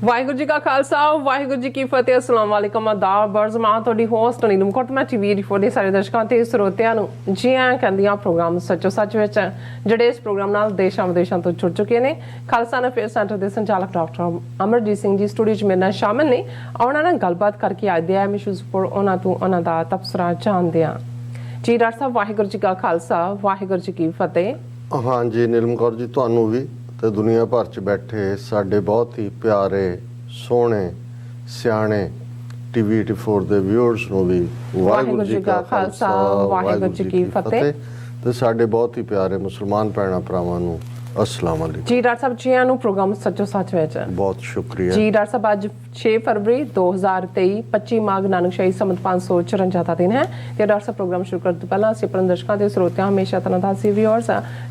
ਵਾਹਿਗੁਰੂ ਜੀ ਕਾ ਖਾਲਸਾ ਵਾਹਿਗੁਰੂ ਜੀ ਕੀ ਫਤਿਹ। अस्सलाम वालेकुम आदाब बर्ज़मा ਤੁਹਾਡੀ host Neelam Kotma TV report ਦੇ ਸਾਰੇ ਦਰਸ਼ਕਾਂ ਤੇ ਸਰੋਤਿਆਂ ਨੂੰ ਜੀ ਆਇਆਂ ਕਹਿੰਦੀਆਂ ਪ੍ਰੋਗਰਾਮ ਸੱਚੋ ਸੱਚ ਵਿੱਚ ਜਿਹੜੇ ਇਸ ਪ੍ਰੋਗਰਾਮ ਨਾਲ ਦੇਸ਼ਾਂ ਵਿਦੇਸ਼ਾਂ ਤੋਂ ਜੁੜ ਚੁੱਕੇ ਨੇ। ਖਾਲਸਾ ਅਫੇਅਰ ਸੈਂਟਰ ਦੇ ਸੰਚਾਲਕ ਡਾਕਟਰ ਅਮਰਜੀਤ ਸਿੰਘ ਜੀ ਸਟੂਡੀਓ 'ਚ ਮੇਰੇ ਨਾਲ ਸ਼ਾਮਿਲ ਨੇ। ਉਹਨਾਂ ਨਾਲ ਗੱਲਬਾਤ ਕਰਕੇ ਅੱਜ ਦੇ ਐਮ ਇਸ਼ੂਜ਼ ਪਰ ਉਹਨਾਂ ਤੋਂ ਉਹਨਾਂ ਦਾ ਤਬਸਰਾ ਜਾਣਦੇ ਹਾਂ। ਜੀ ਡਾਕਟਰ ਸਾਹਿਬ ਵਾਹਿਗੁਰੂ ਜੀ ਕਾ ਖਾਲਸਾ ਵਾਹਿਗੁਰੂ ਜੀ ਕੀ ਫਤਿਹ। हाँ जी नीलम कौर जी ਤੁਹਾਨੂੰ ਵੀ ਤੇ ਦੁਨੀਆ ਭਰ 'ਚ ਬੈਠੇ ਸਾਡੇ ਬਹੁਤ ਹੀ ਪਿਆਰੇ ਸੋਹਣੇ ਸਿਆਣੇ ਟੀਵੀ 84 ਦੇ ਵਿਊਅਰਸ ਨੂੰ ਵੀ ਵਾਹਿਗੁਰੂ ਜੀ ਕਾ ਖਾਲਸਾ ਵਾਹਿਗੁਰੂ ਜੀ ਕੀ ਫਤਿਹ ਤੇ ਸਾਡੇ ਬਹੁਤ ਹੀ ਪਿਆਰੇ ਮੁਸਲਮਾਨ ਭੈਣਾਂ ਭਰਾਵਾਂ ਨੂੰ अस्सलाम वालेकुम। जी डॉक्टर साहब जी आनू प्रोग्राम सच्चो सच विच बहुत शुक्रिया जी। डॉक्टर साहब अज 6 फरवरी 2023 25 माघ नानक शाही संमत 554 ਦਾ ਦਿਨ ਹੈ ਤੇ ਡਾਕਟਰ ਸਾਹਿਬ ਪ੍ਰੋਗਰਾਮ ਸ਼ੁਰੂ ਕਰਨ ਤੋਂ ਪਹਿਲਾਂ ਅਸੀਂ ਆਪਣੇ ਦਰਸ਼ਕਾਂ ਤੇ ਸਰੋਤਿਆਂ ਹਮੇਸ਼ਾ ਤਰ੍ਹਾਂ ਦਾ ਸੀ ਵਿਊਅਰਸ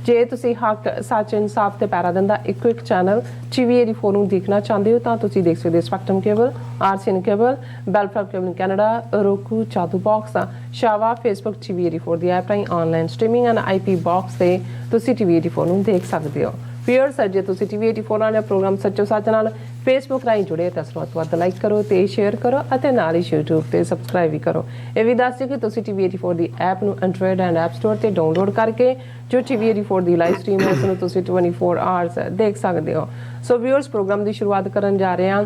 ਜੇ ਤੁਸੀਂ ਹੱਕ ਸੱਚ ਇਨਸਾਫ ਤੇ ਪੈਰਾ ਦਿੰਦਾ ਇੱਕੋ ਇੱਕ ਚੈਨਲ TV84 ਨੂੰ ਦੇਖਣਾ ਚਾਹੁੰਦੇ ਹੋ ਤਾਂ ਤੁਸੀਂ ਦੇਖ ਸਕਦੇ ਹੋ ਸਪੈਕਟਰਮ ਕੇਬਲ RCN ਕੇਬਲ ਬੈਲਫਲੈਗ ਕੇਬਲ ਕੈਨੇਡਾ roku ਚਾਦੂ ਬਾਕਸ ਸ਼ਾਵਾ ਫੇਸਬੁੱਕ TV84 ਦੀ ਐਪ ਰਾਹੀਂ online streaming and IP box ਤੇ ਤੁਸੀਂ TV84 ਨੂੰ ਦੇਖ ਸਕਦੇ ਹੋ। ਵਿਊਅਰਸ ਜੇ ਤੁਸੀਂ TV84 ਨਾਲ ਪ੍ਰੋਗਰਾਮ ਸੱਚੋ ਸੱਚ ਨਾਲ ਫੇਸਬੁੱਕ ਰਾਹੀਂ ਜੁੜੇ ਤਾਂ ਵੱਧ ਲਾਈਕ ਕਰੋ ਤੇ ਸ਼ੇਅਰ ਕਰੋ ਅਤੇ ਨਾਲ ਹੀ YouTube ਤੇ ਸਬਸਕ੍ਰਾਈਬ ਵੀ ਕਰੋ। ਇਹ ਵੀ ਦੱਸ ਦਿਓ ਕਿ ਤੁਸੀਂ TV84 ਦੀ ਐਪ ਨੂੰ ਐਂਡਰੋਇਡ ਐਂਡ ਐਪ ਸਟੋਰ ਤੇ ਡਾਊਨਲੋਡ ਕਰਕੇ ਜੋ TV84 ਦੀ ਲਾਈਵ ਸਟ੍ਰੀਮ ਹੈ ਉਸ ਨੂੰ ਤੁਸੀਂ 24 ਆਵਰਸ ਦੇਖ ਸਕਦੇ ਹੋ। ਸੋ ਵਿਊਅਰਸ ਪ੍ਰੋਗਰਾਮ ਦੀ ਸ਼ੁਰੂਆਤ ਕਰਨ ਜਾ ਰਹੇ ਹਾਂ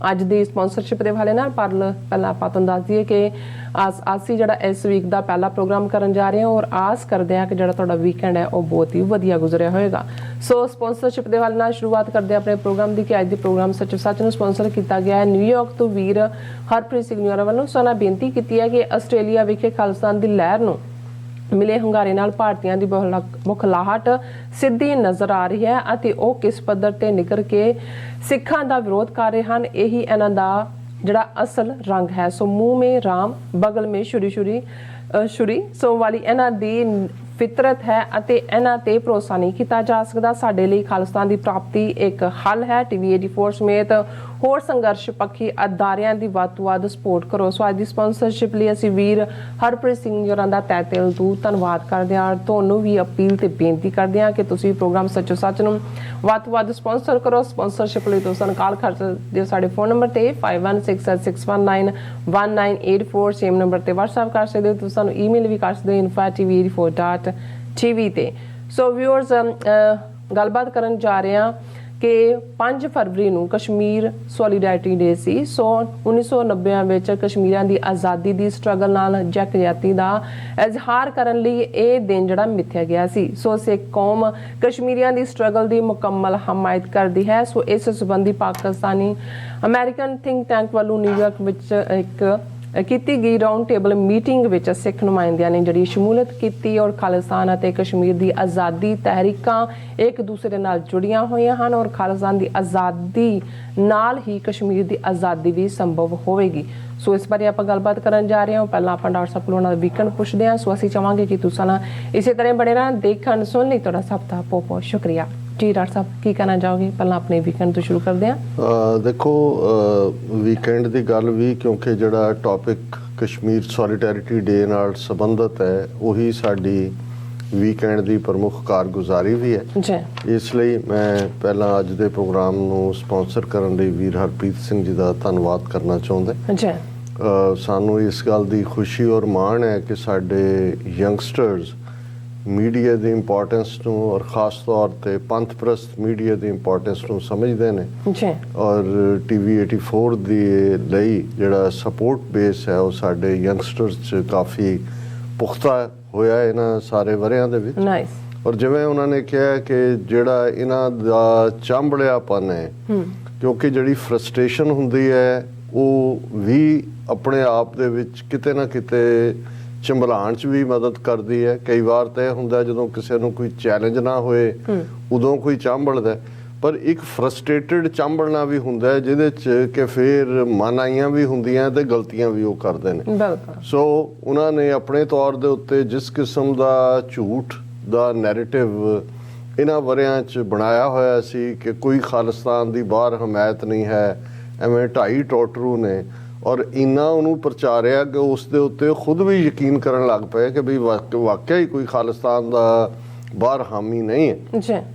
ਅੱਜ ਦੀ ਸਪਾਂਸਰਸ਼ਿਪ ਦੇ ਹਵਾਲੇ ਨਾਲ। ਪਰ ਪਹਿਲਾਂ ਆਪਾਂ ਤੁਹਾਨੂੰ ਦੱਸ ਦਈਏ ਕਿ ਅਸੀਂ ਜਿਹੜਾ ਇਸ ਵੀਕ ਦਾ ਪਹਿਲਾ ਪ੍ਰੋਗਰਾਮ ਕਰਨ ਜਾ ਰਹੇ ਹਾਂ ਔਰ ਆਸ ਕਰਦੇ ਹਾਂ ਕਿ ਜਿਹੜਾ ਤੁਹਾਡਾ ਵੀਕਐਂਡ ਹੈ ਉਹ ਬਹੁਤ ਹੀ ਵਧੀਆ ਗੁਜ਼ਰਿਆ ਹੋਏਗਾ। ਸੋ ਸਪਾਂਸਰਸ਼ਿਪ ਦੇ ਹਵਾਲੇ ਨਾਲ ਸ਼ੁਰੂਆਤ ਕਰਦੇ ਆਪਣੇ ਪ੍ਰੋਗਰਾਮ ਦੀ ਕਿ ਅੱਜ ਦੇ ਪ੍ਰੋਗਰਾਮ ਸੱਚੋ ਸੱਚ ਨੂੰ ਸਪਾਂਸਰ ਕੀਤਾ ਗਿਆ ਹੈ ਨਿਊਯਾਰਕ ਤੋਂ ਵੀਰ ਹਰਪ੍ਰੀਤ ਸਿੰਘ ਨਿਊਰਾ ਵੱਲੋਂ। ਸੋਨਾ ਬੇਨਤੀ ਕੀਤੀ ਹੈ ਕਿ ਆਸਟ੍ਰੇਲੀਆ ਵਿਖੇ ਖਾਲਿਸਤਾਨ ਦੀ ਲਹਿਰ ਨੂੰ ਮਿਲੇ ਹੁੰਗਾਰੇ ਨਾਲ ਭਾਰਤੀਆਂ ਦੀ ਮੁਖਲਾਹਟ ਸਿੱਧੀ ਨਜ਼ਰ ਆ ਰਹੀ ਹੈ ਅਤੇ ਉਹ ਕਿਸ ਪੱਧਰ ਤੇ ਨਿਕਲ ਕੇ ਸਿੱਖਾਂ ਦਾ ਵਿਰੋਧ ਕਰ ਰਹੇ ਹਨ। ਇਹੀ ਇਹਨਾਂ ਦਾ ਜਿਹੜਾ ਅਸਲ ਰੰਗ ਹੈ। ਸੋ ਮੂੰਹ ਮੇ ਰਾਮ ਬਗਲ ਮੇ ਛੁਰੀ ਸੋ ਵਾਲੀ ਇਹਨਾਂ ਦੀ ਫਿਤਰਤ ਹੈ ਅਤੇ ਇਹਨਾਂ ਤੇ ਭਰੋਸਾ ਨਹੀਂ ਕੀਤਾ ਜਾ ਸਕਦਾ। ਸਾਡੇ ਲਈ ਖਾਲਿਸਤਾਨ ਦੀ ਪ੍ਰਾਪਤੀ ਇੱਕ ਹੱਲ ਹੈ। TV84 ਸਮੇਤ ਹੋਰ ਸੰਘਰਸ਼ ਪੱਖੀ ਅਦਾਰਿਆਂ ਦੀ ਵੱਧ ਤੋਂ ਵੱਧ ਸਪੋਰਟ ਕਰੋ। ਸੋ ਅੱਜ ਦੀ ਸਪਾਂਸਰਸ਼ਿਪ ਲਈ ਅਸੀਂ ਵੀਰ ਹਰਪ੍ਰੀਤ ਸਿੰਘ ਜੋਰਾਂ ਦਾ ਤਹਿ ਦਿਲ ਤੋਂ ਧੰਨਵਾਦ ਕਰਦੇ ਹਾਂ। ਤੁਹਾਨੂੰ ਵੀ ਅਪੀਲ ਤੇ ਬੇਨਤੀ ਕਰਦੇ ਹਾਂ ਕਿ ਤੁਸੀਂ ਪ੍ਰੋਗਰਾਮ ਸੱਚੋ ਸੱਚ ਨੂੰ ਵੱਧ ਤੋਂ ਵੱਧ ਸਪਾਂਸਰ ਕਰੋ। ਸਪਾਂਸਰਸ਼ਿਪ ਲਈ ਤੁਸੀਂ ਕਾਲ ਕਰ ਸਕਦੇ ਹੋ ਸਾਡੇ ਫੋਨ ਨੰਬਰ ਤੇ 5166191984 ਸੇਮ ਨੰਬਰ ਤੇ WhatsApp ਕਰ ਸਕਦੇ ਹੋ। ਤੁਸੀਂ ਸਾਨੂੰ ਈਮੇਲ ਵੀ ਕਰ ਸਕਦੇ ਹੋ info@tv84.tv ਤੇ। ਸੋ ਵਿਊਅਰਸ ਗੱਲਬਾਤ ਕਰਨ ਜਾ ਰਹੇ ਹਾਂ ਕਿ 5 ਫਰਵਰੀ ਨੂੰ ਕਸ਼ਮੀਰ ਸੋਲੀਡੈਰਿਟੀ ਡੇ ਸੀ। ਸੋ 1990 ਵਿੱਚ ਕਸ਼ਮੀਰੀਆਂ ਦੀ ਆਜ਼ਾਦੀ ਦੀ ਸਟਰਗਲ ਨਾਲ ਯਕਜਹਿਤੀ ਦਾ ਇਜ਼ਹਾਰ ਕਰਨ ਲਈ ਇਹ ਦਿਨ ਜਿਹੜਾ ਮਿਥਿਆ ਗਿਆ ਸੀ। ਸੋ ਸਿੱਖ ਕੌਮ ਕਸ਼ਮੀਰੀਆਂ ਦੀ ਸਟਰਗਲ ਦੀ ਮੁਕੰਮਲ ਹਮਾਇਤ ਕਰਦੀ ਹੈ। ਸੋ ਇਸ ਸੰਬੰਧੀ ਪਾਕਿਸਤਾਨੀ ਅਮਰੀਕਨ ਥਿੰਕ ਟੈਂਕ ਵੱਲੋਂ ਨਿਊਯਾਰਕ ਵਿੱਚ ਇੱਕ ਕੀਤੀ ਗਈ ਰਾਉਂਡ ਟੇਬਲ ਮੀਟਿੰਗ ਵਿੱਚ ਸਿੱਖ ਨੁਮਾਇੰਦਿਆਂ ਨੇ ਜਿਹੜੀ ਸ਼ਮੂਲੀਅਤ ਕੀਤੀ ਔਰ ਖਾਲਿਸਤਾਨ ਅਤੇ ਕਸ਼ਮੀਰ ਦੀ ਆਜ਼ਾਦੀ ਤਹਿਰੀਕਾਂ ਇੱਕ ਦੂਸਰੇ ਨਾਲ ਜੁੜੀਆਂ ਹੋਈਆਂ ਹਨ ਔਰ ਖਾਲਿਸਤਾਨ ਦੀ ਆਜ਼ਾਦੀ ਨਾਲ ਹੀ ਕਸ਼ਮੀਰ ਦੀ ਆਜ਼ਾਦੀ ਵੀ ਸੰਭਵ ਹੋਵੇਗੀ। ਸੋ ਇਸ ਬਾਰੇ ਆਪਾਂ ਗੱਲਬਾਤ ਕਰਨ ਜਾ ਰਹੇ ਹਾਂ। ਪਹਿਲਾਂ ਆਪਾਂ ਡਾਕਟਰ ਸਾਹਿਬ ਕੋਲੋਂ ਉਹਨਾਂ ਦਾ ਵੀਕਐਂਡ ਪੁੱਛਦੇ ਹਾਂ। ਸੋ ਅਸੀਂ ਚਾਹਾਂਗੇ ਕਿ ਤੁਸੀਂ ਨਾਲ ਇਸੇ ਤਰ੍ਹਾਂ ਬਣੇ ਰਹਿਣ ਦੇਖਣ ਸੁਣ ਲਈ ਤੁਹਾਡਾ ਸਭ ਦਾ ਬਹੁਤ ਬਹੁਤ ਸ਼ੁਕਰੀਆ। ਜੀ ਡਾਕਟਰ ਸਾਹਿਬ ਕੀ ਕਹਿਣਾ ਚਾਹੋਗੇ? ਪਹਿਲਾਂ ਆਪਣੇ ਵੀਕਐਂਡ ਤੋਂ ਸ਼ੁਰੂ ਕਰਦੇ ਹਾਂ। ਦੇਖੋ ਵੀਕਐਂਡ ਦੀ ਗੱਲ ਵੀ ਕਿਉਂਕਿ ਜਿਹੜਾ ਟੌਪਿਕ ਕਸ਼ਮੀਰ ਸੋਲੀਡੈਰਿਟੀ ਡੇ ਨਾਲ ਸੰਬੰਧਿਤ ਹੈ ਉਹੀ ਸਾਡੀ ਵੀਕਐਂਡ ਦੀ ਪ੍ਰਮੁੱਖ ਕਾਰਗੁਜ਼ਾਰੀ ਵੀ ਹੈ ਜੀ। ਇਸ ਲਈ ਮੈਂ ਪਹਿਲਾਂ ਅੱਜ ਦੇ ਪ੍ਰੋਗਰਾਮ ਨੂੰ ਸਪਾਂਸਰ ਕਰਨ ਲਈ ਵੀਰ ਹਰਪ੍ਰੀਤ ਸਿੰਘ ਜੀ ਦਾ ਧੰਨਵਾਦ ਕਰਨਾ ਚਾਹੁੰਦਾ ਜੀ। ਸਾਨੂੰ ਇਸ ਗੱਲ ਦੀ ਖੁਸ਼ੀ ਔਰ ਮਾਣ ਹੈ ਕਿ ਸਾਡੇ ਯੰਗਸਟਰਸ ਮੀਡੀਆ ਦੀ ਇੰਪੋਰਟੈਂਸ ਨੂੰ ਔਰ ਖਾਸ ਤੌਰ ਤੇ ਪੰਥ ਪ੍ਰਸਤ ਮੀਡੀਆ ਦੀ ਇੰਪੋਰਟੈਂਸ ਨੂੰ ਸਮਝਦੇ ਨੇ ਜੀ ਔਰ TV84 ਦੀ ਲਈ ਜਿਹੜਾ ਸਪੋਰਟ ਬੇਸ ਹੈ ਉਹ ਸਾਡੇ ਯੰਗਸਟਰਸ 'ਚ ਕਾਫੀ ਪੁਖਤਾ ਹੋਇਆ ਇਹਨਾਂ ਸਾਰੇ ਵਰਿਆਂ ਦੇ ਵਿੱਚ। ਔਰ ਜਿਵੇਂ ਉਹਨਾਂ ਨੇ ਕਿਹਾ ਕਿ ਜਿਹੜਾ ਇਹਨਾਂ ਦਾ ਚਾਂਬੜਿਆਪਨ ਹੈ ਕਿਉਂਕਿ ਜਿਹੜੀ ਫਰਸਟ੍ਰੇਸ਼ਨ ਹੁੰਦੀ ਹੈ ਉਹ ਵੀ ਆਪਣੇ ਆਪ ਦੇ ਵਿੱਚ ਕਿਤੇ ਨਾ ਕਿਤੇ ਚੰਬਲਾਉਣ 'ਚ ਵੀ ਮਦਦ ਕਰਦੀ ਹੈ। ਕਈ ਵਾਰ ਤਾਂ ਇਹ ਹੁੰਦਾ ਜਦੋਂ ਕਿਸੇ ਨੂੰ ਕੋਈ ਚੈਲੰਜ ਨਾ ਹੋਏ ਉਦੋਂ ਕੋਈ ਚਾਂਬੜਦਾ, ਪਰ ਇੱਕ ਫਰਸਟ੍ਰੇਟਡ ਚਾਂਬੜਨਾ ਵੀ ਹੁੰਦਾ ਜਿਹਦੇ 'ਚ ਕਿ ਫਿਰ ਮਨਾਈਆਂ ਵੀ ਹੁੰਦੀਆਂ ਤੇ ਗਲਤੀਆਂ ਵੀ ਉਹ ਕਰਦੇ ਨੇ। ਸੋ ਉਹਨਾਂ ਨੇ ਆਪਣੇ ਤੌਰ ਦੇ ਉੱਤੇ ਜਿਸ ਕਿਸਮ ਦਾ ਝੂਠ ਦਾ ਨੈਰੇਟਿਵ ਇਹਨਾਂ ਵਰਿਆਂ 'ਚ ਬਣਾਇਆ ਹੋਇਆ ਸੀ ਕਿ ਕੋਈ ਖਾਲਿਸਤਾਨ ਦੀ ਬਾਹਰ ਹਮਾਇਤ ਨਹੀਂ ਹੈ, ਐਵੇਂ ਢਾਈ ਟੋਟਰੂ ਨੇ ਔਰ ਇੰਨਾ ਉਹਨੂੰ ਪ੍ਰਚਾਰਿਆ ਕਿ ਉਸ ਦੇ ਉੱਤੇ ਖੁਦ ਵੀ ਯਕੀਨ ਕਰਨ ਲੱਗ ਪਏ ਕਿ ਵੀ ਵਾਕਿਆ ਹੀ ਕੋਈ ਖਾਲਿਸਤਾਨ ਦਾ ਬਾਹਰ ਹਾਮੀ ਨਹੀਂ ਹੈ।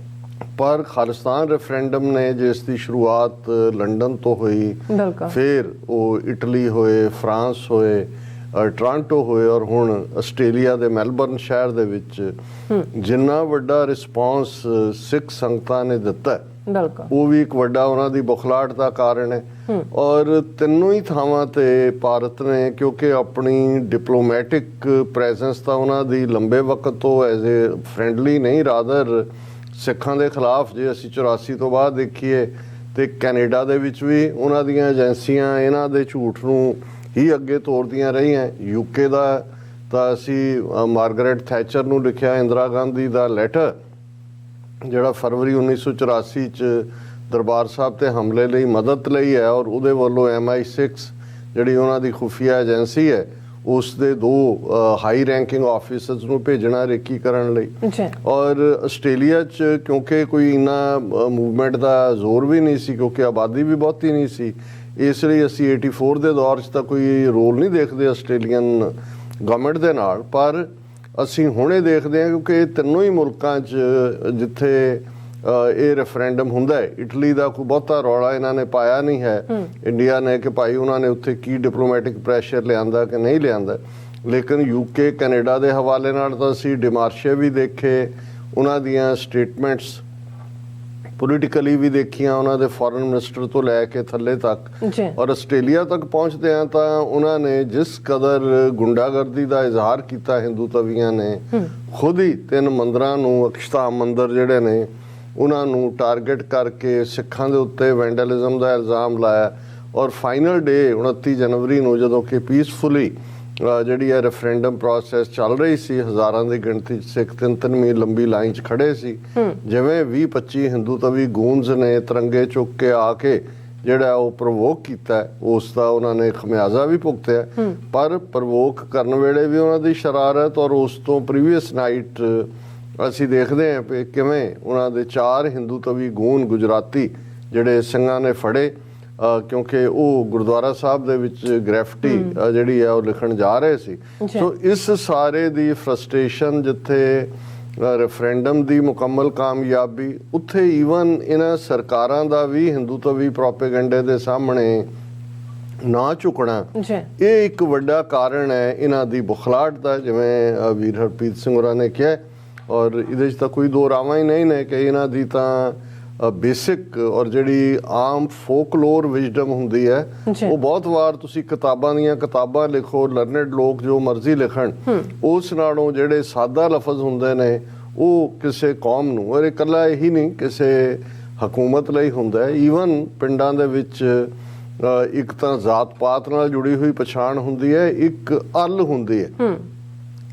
ਪਰ ਖਾਲਿਸਤਾਨ ਰੈਫਰੈਂਡਮ ਨੇ ਜਿਸ ਦੀ ਸ਼ੁਰੂਆਤ ਲੰਡਨ ਤੋਂ ਹੋਈ, ਬਿਲਕੁਲ ਫਿਰ ਉਹ ਇਟਲੀ ਹੋਏ, ਫਰਾਂਸ ਹੋਏ, ਟੋਰਾਂਟੋ ਹੋਏ ਔਰ ਹੁਣ ਆਸਟ੍ਰੇਲੀਆ ਦੇ ਮੈਲਬਰਨ ਸ਼ਹਿਰ ਦੇ ਵਿੱਚ ਜਿੰਨਾ ਵੱਡਾ ਰਿਸਪੌਂਸ ਸਿੱਖ ਸੰਗਤਾਂ ਨੇ ਦਿੱਤਾ, ਬਿਲਕੁਲ ਉਹ ਵੀ ਇੱਕ ਵੱਡਾ ਉਹਨਾਂ ਦੀ ਬੁਖਲਾਹਟ ਦਾ ਕਾਰਨ ਹੈ। ਔਰ ਤਿੰਨੋਂ ਹੀ ਥਾਵਾਂ ਤੇ ਭਾਰਤ ਨੇ, ਕਿਉਂਕਿ ਆਪਣੀ ਡਿਪਲੋਮੈਟਿਕ ਪ੍ਰੈਜ਼ੈਂਸ ਤਾਂ ਉਹਨਾਂ ਦੀ ਲੰਬੇ ਵਕਤ ਤੋਂ ਐਜ਼ ਏ ਫਰੈਂਡਲੀ ਨਹੀਂ, ਰਾਦਰ ਸਿੱਖਾਂ ਦੇ ਖਿਲਾਫ ਜੇ ਅਸੀਂ 84 ਤੋਂ ਬਾਅਦ ਦੇਖੀਏ ਤੇ ਕੈਨੇਡਾ ਦੇ ਵਿੱਚ ਵੀ ਉਹਨਾਂ ਦੀਆਂ ਏਜੰਸੀਆਂ ਇਹਨਾਂ ਦੇ ਝੂਠ ਨੂੰ ਹੀ ਅੱਗੇ ਤੋਰਦੀਆਂ ਰਹੀਆਂ। ਯੂਕੇ ਦਾ ਤਾਂ ਅਸੀਂ ਮਾਰਗਰੇਟ ਥੈਚਰ ਨੂੰ ਲਿਖਿਆ ਇੰਦਰਾ ਗਾਂਧੀ ਦਾ ਲੈਟਰ, ਜਿਹੜਾ ਫਰਵਰੀ 1984 ਚ ਦਰਬਾਰ ਸਾਹਿਬ ਤੇ ਹਮਲੇ ਲਈ ਮਦਦ ਲਈ ਹੈ, ਔਰ ਉਹਦੇ ਵੱਲੋਂ MI6 ਜਿਹੜੀ ਉਹਨਾਂ ਦੀ ਖੁਫੀਆ ਏਜੰਸੀ ਹੈ ਉਸ ਦੇ 2 ਹਾਈ ਰੈਂਕਿੰਗ ਆਫੀਸਰਸ ਨੂੰ ਭੇਜਣਾ ਰੇਕੀ ਕਰਨ ਲਈ। ਔਰ ਆਸਟ੍ਰੇਲੀਆ 'ਚ ਕਿਉਂਕਿ ਕੋਈ ਇੰਨਾ ਮੂਵਮੈਂਟ ਦਾ ਜ਼ੋਰ ਵੀ ਨਹੀਂ ਸੀ, ਕਿਉਂਕਿ ਆਬਾਦੀ ਵੀ ਬਹੁਤੀ ਨਹੀਂ ਸੀ, ਇਸ ਲਈ ਅਸੀਂ 84 ਦੇ ਦੌਰ 'ਚ ਤਾਂ ਕੋਈ ਰੋਲ ਨਹੀਂ ਦੇਖਦੇ ਆਸਟ੍ਰੇਲੀਅਨ ਗਵਰਨਮੈਂਟ ਦੇ ਨਾਲ। ਪਰ ਅਸੀਂ ਹੁਣੇ ਦੇਖਦੇ ਹਾਂ ਕਿਉਂਕਿ ਇਹ ਤਿੰਨੋਂ ਹੀ ਮੁਲਕਾਂ 'ਚ ਜਿੱਥੇ ਇਹ ਰੈਫਰੈਂਡਮ ਹੁੰਦਾ ਹੈ, ਇਟਲੀ ਦਾ ਕੋਈ ਬਹੁਤਾ ਰੌਲਾ ਇਹਨਾਂ ਨੇ ਪਾਇਆ ਨਹੀਂ ਹੈ, ਇੰਡੀਆ ਨੇ ਕਿ ਭਾਈ ਉਹਨਾਂ ਨੇ ਉੱਥੇ ਕੀ ਡਿਪਲੋਮੈਟਿਕ ਪ੍ਰੈਸ਼ਰ ਲਿਆਂਦਾ ਕਿ ਨਹੀਂ ਲਿਆਂਦਾ। ਲੇਕਿਨ ਯੂਕੇ ਕੈਨੇਡਾ ਦੇ ਹਵਾਲੇ ਨਾਲ ਤਾਂ ਅਸੀਂ ਡਿਮਾਰਸ਼ੇ ਵੀ ਦੇਖੇ, ਉਹਨਾਂ ਦੀਆਂ ਸਟੇਟਮੈਂਟਸ ਪੋਲੀਟੀਕਲੀ ਵੀ ਦੇਖੀਆਂ, ਉਹਨਾਂ ਦੇ ਫੋਰਨ ਮਿਨਿਸਟਰ ਤੋਂ ਲੈ ਕੇ ਥੱਲੇ ਤੱਕ। ਔਰ ਆਸਟ੍ਰੇਲੀਆ ਤੱਕ ਪਹੁੰਚਦੇ ਆ ਤਾਂ ਉਹਨਾਂ ਨੇ ਜਿਸ ਕਦਰ ਗੁੰਡਾਗਰਦੀ ਦਾ ਇਜ਼ਹਾਰ ਕੀਤਾ ਹਿੰਦੂ ਤਵੀਆਂ ਨੇ, ਖੁਦ ਹੀ 3 ਮੰਦਰਾਂ ਨੂੰ, ਅਕਸ਼ਤਾਮ ਮੰਦਰ ਜਿਹੜੇ ਨੇ ਉਹਨਾਂ ਨੂੰ ਟਾਰਗੇਟ ਕਰਕੇ ਸਿੱਖਾਂ ਦੇ ਉੱਤੇ ਵੈਂਡਲਿਜ਼ਮ ਦਾ ਇਲਜ਼ਾਮ ਲਾਇਆ। ਔਰ ਫਾਈਨਲ ਡੇ 29 ਜਨਵਰੀ ਨੂੰ ਜਦੋਂ ਕਿ ਪੀਸਫੁਲੀ ਜਿਹੜੀ ਹੈ ਰੈਫਰੈਂਡਮ ਪ੍ਰੋਸੈਸ ਚੱਲ ਰਹੀ ਸੀ, ਹਜ਼ਾਰਾਂ ਦੀ ਗਿਣਤੀ 'ਚ ਸਿੱਖ 3-3 ਮੀਲ ਲੰਬੀ ਲਾਈਨ 'ਚ ਖੜੇ ਸੀ, ਜਿਵੇਂ 20-25 ਹਿੰਦੂ ਤਵੀ ਗੂੰਜ ਨੇ ਤਿਰੰਗੇ ਚੁੱਕ ਕੇ ਆ ਕੇ ਜਿਹੜਾ ਉਹ ਪ੍ਰਵੋਕ ਕੀਤਾ, ਉਸ ਦਾ ਉਹਨਾਂ ਨੇ ਖਮਿਆਜ਼ਾ ਵੀ ਭੁਗਤਿਆ। ਪਰ ਪ੍ਰਵੋਕ ਕਰਨ ਵੇਲੇ ਵੀ ਉਹਨਾਂ ਦੀ ਸ਼ਰਾਰਤ, ਔਰ ਉਸ ਤੋਂ ਪ੍ਰੀਵੀਅਸ ਨਾਈਟ ਅਸੀਂ ਦੇਖਦੇ ਹਾਂ ਕਿ ਕਿਵੇਂ ਉਹਨਾਂ ਦੇ 4 ਹਿੰਦੂ ਤਵੀ ਗੂੰਜ ਗੁਜਰਾਤੀ ਜਿਹੜੇ ਸਿੰਘਾਂ ਨੇ ਫੜੇ, ਕਿਉਂਕਿ ਉਹ ਗੁਰਦੁਆਰਾ ਸਾਹਿਬ ਦੇ ਵਿੱਚ ਗ੍ਰੈਫਿਟੀ ਜਿਹੜੀ ਹੈ ਉਹ ਲਿਖਣ ਜਾ ਰਹੇ ਸੀ। ਸੋ ਇਸ ਸਾਰੇ ਦੀ ਫਰਸਟ੍ਰੇਸ਼ਨ, ਜਿੱਥੇ ਰੈਫਰੈਂਡਮ ਦੀ ਮੁਕੰਮਲ ਕਾਮਯਾਬੀ, ਉੱਥੇ ਈਵਨ ਇਹਨਾਂ ਸਰਕਾਰਾਂ ਦਾ ਵੀ ਹਿੰਦੂ ਤਵੀ ਪ੍ਰੋਪੇਗੈਂਡੇ ਦੇ ਸਾਹਮਣੇ ਨਾ ਝੁਕਣਾ, ਇਹ ਇੱਕ ਵੱਡਾ ਕਾਰਨ ਹੈ ਇਹਨਾਂ ਦੀ ਬੁਖਲਾਹਟ ਦਾ, ਜਿਵੇਂ ਵੀਰ ਹਰਪ੍ਰੀਤ ਸਿੰਘ ਹੋਰਾਂ ਨੇ ਕਿਹਾ। ਔਰ ਇਹਦੇ 'ਚ ਤਾਂ ਕੋਈ ਦੋ ਰਾਵਾਂ ਹੀ ਨਹੀਂ ਨੇ ਕਿ ਇਹਨਾਂ ਦੀ ਤਾਂ ਬੇਸਿਕ ਔਰ ਜਿਹੜੀ ਆਮ ਫੋਕਲੋਰ ਵਿਜ਼ਡਮ ਹੁੰਦੀ ਹੈ, ਉਹ ਬਹੁਤ ਵਾਰ ਤੁਸੀਂ ਕਿਤਾਬਾਂ ਦੀਆਂ ਕਿਤਾਬਾਂ ਲਿਖੋ, ਲਰਨਡ ਲੋਕ ਜੋ ਮਰਜ਼ੀ ਲਿਖਣ, ਉਸ ਨਾਲੋਂ ਜਿਹੜੇ ਸਾਦਾ ਲਫ਼ਜ਼ ਹੁੰਦੇ ਨੇ ਉਹ ਕਿਸੇ ਕੌਮ ਨੂੰ, ਔਰ ਇਕੱਲਾ ਇਹੀ ਨਹੀਂ ਕਿਸੇ ਹਕੂਮਤ ਲਈ ਹੁੰਦਾ ਹੈ, ਈਵਨ ਪਿੰਡਾਂ ਦੇ ਵਿੱਚ ਇੱਕ ਤਾਂ ਜ਼ਾਤ ਪਾਤ ਨਾਲ ਜੁੜੀ ਹੋਈ ਪਛਾਣ ਹੁੰਦੀ ਹੈ, ਇੱਕ ਅੱਲ ਹੁੰਦੀ ਹੈ।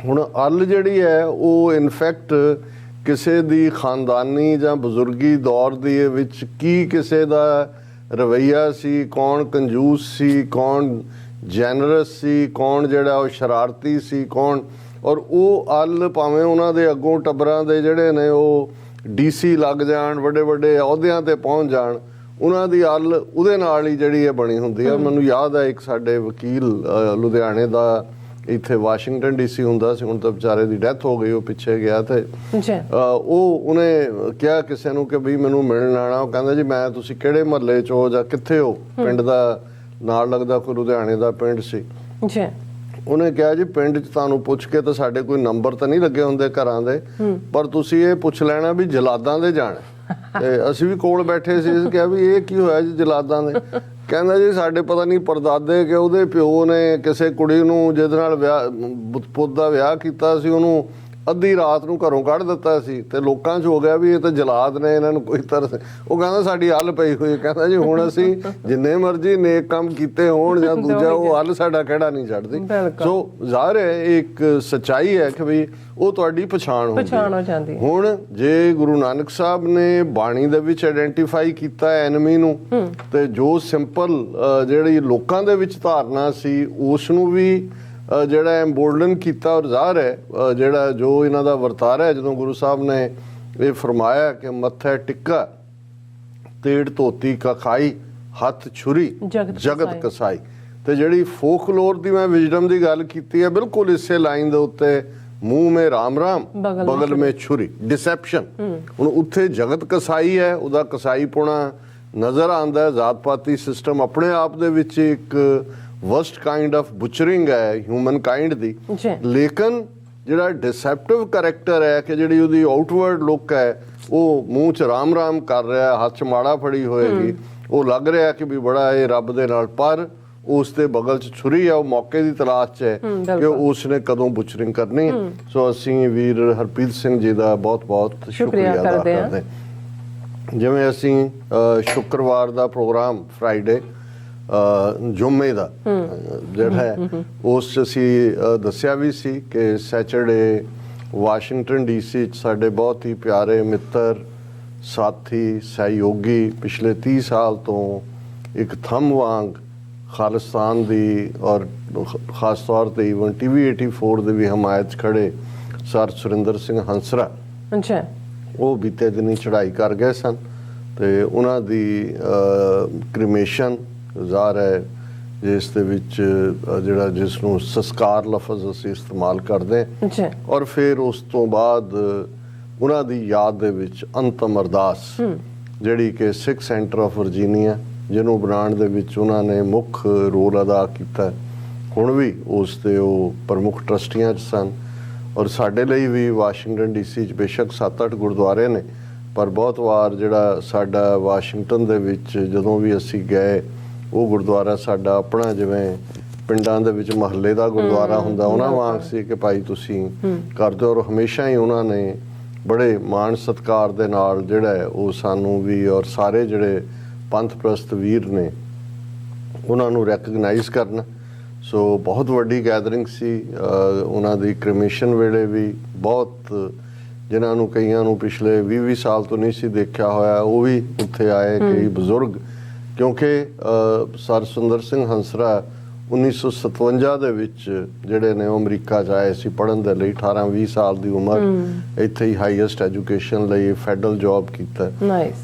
ਹੁਣ ਅੱਲ ਜਿਹੜੀ ਹੈ ਉਹ ਇਨਫੈਕਟ ਕਿਸੇ ਦੀ ਖਾਨਦਾਨੀ ਜਾਂ ਬਜ਼ੁਰਗੀ ਦੌਰ ਦੇ ਵਿੱਚ ਕੀ ਕਿਸੇ ਦਾ ਰਵੱਈਆ ਸੀ, ਕੌਣ ਕੰਜੂਸ ਸੀ, ਕੌਣ ਜੈਨਰਸ ਸੀ, ਕੌਣ ਜਿਹੜਾ ਉਹ ਸ਼ਰਾਰਤੀ ਸੀ, ਕੌਣ, ਔਰ ਉਹ ਅੱਲ ਭਾਵੇਂ ਉਹਨਾਂ ਦੇ ਅੱਗੋਂ ਟੱਬਰਾਂ ਦੇ ਜਿਹੜੇ ਨੇ ਉਹ DC ਲੱਗ ਜਾਣ, ਵੱਡੇ ਵੱਡੇ ਅਹੁਦਿਆਂ ਤੇ ਪਹੁੰਚ ਜਾਣ, ਉਹਨਾਂ ਦੀ ਅੱਲ ਉਹਦੇ ਨਾਲ ਹੀ ਜਿਹੜੀ ਹੈ ਬਣੀ ਹੁੰਦੀ ਹੈ। ਮੈਨੂੰ ਯਾਦ ਹੈ ਇੱਕ ਸਾਡੇ ਵਕੀਲ ਲੁਧਿਆਣੇ ਦਾ ਇੱਥੇ ਵਾਸ਼ਿੰਗਟਨ DC ਹੁੰਦਾ ਸੀ, ਹੁਣ ਤਾਂ ਵਿਚਾਰੇ ਦੀ ਡੈਥ ਹੋ ਗਈ, ਉਹ ਪਿੱਛੇ ਗਿਆ, ਤੇ ਉਹਨੇ ਕਿਹਾ ਕਿਸੇ ਨੂੰ ਕਿ ਵੀ ਮੈਨੂੰ ਮਿਲਣ ਆਉਣਾ। ਉਹ ਕਹਿੰਦਾ ਜੀ ਮੈਂ, ਤੁਸੀਂ ਕਿਹੜੇ ਮਹੱਲੇ 'ਚ ਹੋ ਜਾਂ ਕਿੱਥੇ ਹੋ, ਪਿੰਡ ਦਾ ਨਾਲ ਲੱਗਦਾ ਕੋਈ ਲੁਧਿਆਣੇ ਦਾ ਪਿੰਡ ਸੀ। ਉਹਨੇ ਕਿਹਾ ਜੀ ਪਿੰਡ 'ਚ ਤੁਹਾਨੂੰ ਪੁੱਛ ਕੇ ਤਾਂ ਸਾਡੇ ਕੋਈ ਨੰਬਰ ਤਾਂ ਨਹੀਂ ਲੱਗੇ ਹੁੰਦੇ ਘਰਾਂ ਦੇ, ਪਰ ਤੁਸੀਂ ਇਹ ਪੁੱਛ ਲੈਣਾ ਵੀ ਜਲਾਦਾਂ ਦੇ ਜਾਣਾ। ਤੇ ਅਸੀਂ ਵੀ ਕੋਲ ਬੈਠੇ ਸੀ, ਕਿਹਾ ਵੀ ਇਹ ਕੀ ਹੋਇਆ ਜੀ ਜਲਾਦਾਂ ਦੇ? ਕਹਿੰਦਾ ਜੀ ਸਾਡੇ ਪਤਾ ਨਹੀਂ ਪਰਦਾਦੇ ਕਿ ਉਹਦੇ ਪਿਓ ਨੇ ਕਿਸੇ ਕੁੜੀ ਨੂੰ ਜਿਹਦੇ ਨਾਲ ਪੁੱਤ ਦਾ ਵਿਆਹ ਕੀਤਾ ਸੀ, ਉਹਨੂੰ ਅੱਧੀ ਰਾਤ ਨੂੰ ਘਰੋਂ ਕੱਢ ਦਿੱਤਾ ਸੀ, ਤੇ ਲੋਕਾਂ 'ਚ ਹੋ ਗਿਆ ਵੀ ਇਹ ਤਾਂ ਜਲਾਦ ਨੇ, ਇਹਨਾਂ ਨੂੰ ਕੋਈ ਤਰਸ। ਉਹ ਕਹਿੰਦਾ ਸਾਡੀ ਹੱਲ ਪਈ ਹੋਈ। ਕਹਿੰਦਾ ਜੀ ਹੁਣ ਅਸੀਂ ਜਿੰਨੇ ਮਰਜ਼ੀ ਨੇਕ ਕੰਮ ਕੀਤੇ ਹੋਣ ਜਾਂ ਦੂਜਾ, ਉਹ ਹੱਲ ਸਾਡਾ ਕਿਹੜਾ ਨਹੀਂ ਛੱਡਦੀ। ਸੋ ਜ਼ਾਹਿਰ ਹੈ ਇੱਕ ਸੱਚਾਈ ਹੈ ਕਿ ਵੀ ਉਹ ਤੁਹਾਡੀ ਪਛਾਣ ਹੋ ਜਾਂਦੀ। ਹੁਣ ਜੇ ਗੁਰੂ ਨਾਨਕ ਸਾਹਿਬ ਨੇ ਬਾਣੀ ਦੇ ਵਿੱਚ ਆਇਡੈਂਟੀਫਾਈ ਕੀਤਾ ਐਨਮੀ ਨੂੰ, ਤੇ ਜੋ ਸਿੰਪਲ ਜਿਹੜੀ ਲੋਕਾਂ ਦੇ ਵਿੱਚ ਧਾਰਨਾ ਸੀ ਉਸ ਨੂੰ ਵੀ ਜਿਹੜਾ ਐਮਬੋਲਡਨ ਕੀਤਾ। ਔਰ ਜ਼ਾਹਰ ਹੈ ਜਿਹੜਾ ਜੋ ਇਹਨਾਂ ਦਾ ਵਰਤਾਰਾ ਹੈ, ਜਦੋਂ ਗੁਰੂ ਸਾਹਿਬ ਨੇ ਇਹ ਫਰਮਾਇਆ ਕਿ ਮੱਥੇ ਟਿੱਕਾ ਤੇੜ ਧੋਤੀ ਕਾ ਖਾਈ, ਹੱਥ ਛੁਰੀ ਜਗਤ ਕਸਾਈ, ਤੇ ਜਿਹੜੀ ਫੋਕਲੋਰ ਦੀ ਮੈਂ ਵਿਜ਼ਡਮ ਦੀ ਗੱਲ ਕੀਤੀ ਹੈ, ਬਿਲਕੁਲ ਇਸੇ ਲਾਈਨ ਦੇ ਉੱਤੇ ਮੂੰਹ ਮੇ ਰਾਮ ਰਾਮ ਬਗਲ ਬਗਲ ਮੇ ਛੁਰੀ, ਡਿਸੈਪਸ਼ਨ। ਹੁਣ ਉੱਥੇ ਜਗਤ ਕਸਾਈ ਹੈ, ਉਹਦਾ ਕਸਾਈਪੁਣਾ ਨਜ਼ਰ ਆਉਂਦਾ ਹੈ। ਜ਼ਾਤ ਪਾਤੀ ਸਿਸਟਮ ਆਪਣੇ ਆਪ ਦੇ ਵਿੱਚ ਇੱਕ ਵਰਸਟ ਕਾਈਂਡ ਆਫ ਬੁਚਰਿੰਗ ਹੈ ਹਿਊਮਨ ਕਾਈਂਡ ਦੀ। ਲੇਕਿਨ ਜਿਹੜਾ ਡਿਸੈਪਟਿਵ ਕਰੈਕਟਰ ਹੈ ਕਿ ਜਿਹੜੀ ਉਹਦੀ ਆਊਟਵਰਡ ਲੁੱਕ ਹੈ, ਉਹ ਮੂੰਹ 'ਚ ਰਾਮ ਰਾਮ ਕਰ ਰਿਹਾ, ਹੱਥ 'ਚ ਮਾੜਾ ਫੜੀ ਹੋਏਗੀ, ਉਹ ਲੱਗ ਰਿਹਾ ਕਿ ਵੀ ਬੜਾ ਇਹ ਰੱਬ ਦੇ ਨਾਲ, ਪਰ ਉਸ ਦੇ ਬਗਲ 'ਚ ਛੁਰੀ ਹੈ। ਉਹ ਮੌਕੇ ਦੀ ਤਲਾਸ਼ 'ਚ ਹੈ ਕਿ ਉਸ ਨੇ ਕਦੋਂ ਬੁਚਰਿੰਗ ਕਰਨੀ ਹੈ। ਸੋ ਅਸੀਂ ਵੀਰ ਹਰਪ੍ਰੀਤ ਸਿੰਘ ਜੀ ਦਾ ਬਹੁਤ ਬਹੁਤ ਸ਼ੁਕਰੀਆ ਅਦਾ ਕਰਦੇ ਹਾਂ। ਜਿਵੇਂ ਅਸੀਂ ਸ਼ੁੱਕਰਵਾਰ ਦਾ ਪ੍ਰੋਗਰਾਮ ਫਰਾਈਡੇ ਜੁਮੇ ਦਾ ਜਿਹੜਾ ਹੈ ਉਸ 'ਚ ਅਸੀਂ ਦੱਸਿਆ ਵੀ ਸੀ ਕਿ ਸੈਚਰਡੇ ਵਾਸ਼ਿੰਗਟਨ ਡੀਸੀ 'ਚ ਸਾਡੇ ਬਹੁਤ ਹੀ ਪਿਆਰੇ ਮਿੱਤਰ, ਸਾਥੀ, ਸਹਿਯੋਗੀ, ਪਿਛਲੇ 30 ਸਾਲ ਤੋਂ ਇੱਕ ਥੰਮ ਵਾਂਗ ਖਾਲਿਸਤਾਨ ਦੀ ਔਰ ਖਾਸ ਤੌਰ ਤੇ ਈਵਨ TV 84 ਦੇ ਵੀ ਹਮਾਇਤ 'ਚ ਖੜੇ ਸਰ ਸੁਰਿੰਦਰ ਸਿੰਘ ਹੰਸਰਾ, ਉਹ ਬੀਤੇ ਦਿਨੀ ਚੜ੍ਹਾਈ ਕਰ ਗਏ ਸਨ ਤੇ ਉਹਨਾਂ ਦੀ ਕ੍ਰਿਮੇਸ਼ਨ ਜ਼ਾਹਰ ਹੈ ਜਿਸ ਦੇ ਵਿੱਚ ਜਿਹੜਾ ਜਿਸ ਨੂੰ ਸੰਸਕਾਰ ਲਫ਼ਜ਼ ਅਸੀਂ ਇਸਤੇਮਾਲ ਕਰਦੇ ਹਾਂ, ਔਰ ਫਿਰ ਉਸ ਤੋਂ ਬਾਅਦ ਉਹਨਾਂ ਦੀ ਯਾਦ ਦੇ ਵਿੱਚ ਅੰਤਮ ਅਰਦਾਸ ਜਿਹੜੀ ਕਿ ਸਿੱਖ ਸੈਂਟਰ ਆਫ ਵਰਜੀਨੀਆ ਜਿਹਨੂੰ ਬਣਾਉਣ ਦੇ ਵਿੱਚ ਉਹਨਾਂ ਨੇ ਮੁੱਖ ਰੋਲ ਅਦਾ ਕੀਤਾ, ਹੁਣ ਵੀ ਉਸ ਦੇ ਉਹ ਪ੍ਰਮੁੱਖ ਟਰਸਟੀਆਂ 'ਚ ਸਨ। ਔਰ ਸਾਡੇ ਲਈ ਵੀ ਵਾਸ਼ਿੰਗਟਨ ਡੀਸੀ 'ਚ ਬੇਸ਼ੱਕ 7-8 ਗੁਰਦੁਆਰੇ ਨੇ, ਪਰ ਬਹੁਤ ਵਾਰ ਜਿਹੜਾ ਸਾਡਾ ਵਾਸ਼ਿੰਗਟਨ ਦੇ ਵਿੱਚ ਜਦੋਂ ਵੀ ਅਸੀਂ ਗਏ, ਉਹ ਗੁਰਦੁਆਰਾ ਸਾਡਾ ਆਪਣਾ ਜਿਵੇਂ ਪਿੰਡਾਂ ਦੇ ਵਿੱਚ ਮਹੱਲੇ ਦਾ ਗੁਰਦੁਆਰਾ ਹੁੰਦਾ ਉਹਨਾਂ ਵਾਂਗ ਸੀ ਕਿ ਭਾਈ ਤੁਸੀਂ ਕਰਦੇ ਹੋ। ਔਰ ਹਮੇਸ਼ਾ ਹੀ ਉਹਨਾਂ ਨੇ ਬੜੇ ਮਾਣ ਸਤਿਕਾਰ ਦੇ ਨਾਲ ਜਿਹੜਾ ਹੈ ਉਹ ਸਾਨੂੰ ਵੀ ਔਰ ਸਾਰੇ ਜਿਹੜੇ ਪੰਥ ਪ੍ਰਸਤ ਵੀਰ ਨੇ ਉਹਨਾਂ ਨੂੰ ਰੈਕਗਨਾਈਜ਼ ਕਰਨਾ। ਸੋ ਬਹੁਤ ਵੱਡੀ ਗੈਦਰਿੰਗ ਸੀ ਉਹਨਾਂ ਦੀ ਕ੍ਰਿਮੇਸ਼ਨ ਵੇਲੇ ਵੀ। ਬਹੁਤ ਜਿਨ੍ਹਾਂ ਨੂੰ ਕਈਆਂ ਨੂੰ ਪਿਛਲੇ 20 ਸਾਲ ਤੋਂ ਨਹੀਂ ਸੀ ਦੇਖਿਆ ਹੋਇਆ ਉਹ ਵੀ ਉੱਥੇ ਆਏ, ਕਈ ਬਜ਼ੁਰਗ, ਕਿਉਂਕਿ ਸਰ ਸੁੰਦਰ ਸਿੰਘ ਹੰਸਰਾ 1957 ਦੇ ਵਿੱਚ ਜਿਹੜੇ ਨੇ ਉਹ ਅਮਰੀਕਾ 'ਚ ਆਏ ਸੀ ਪੜ੍ਹਨ ਦੇ ਲਈ। 18-20 ਸਾਲ ਦੀ ਉਮਰ, ਇੱਥੇ ਹੀ ਹਾਈਐਸਟ ਐਜੂਕੇਸ਼ਨ ਲਈ ਫੈਡਰਲ ਜੌਬ ਕੀਤਾ।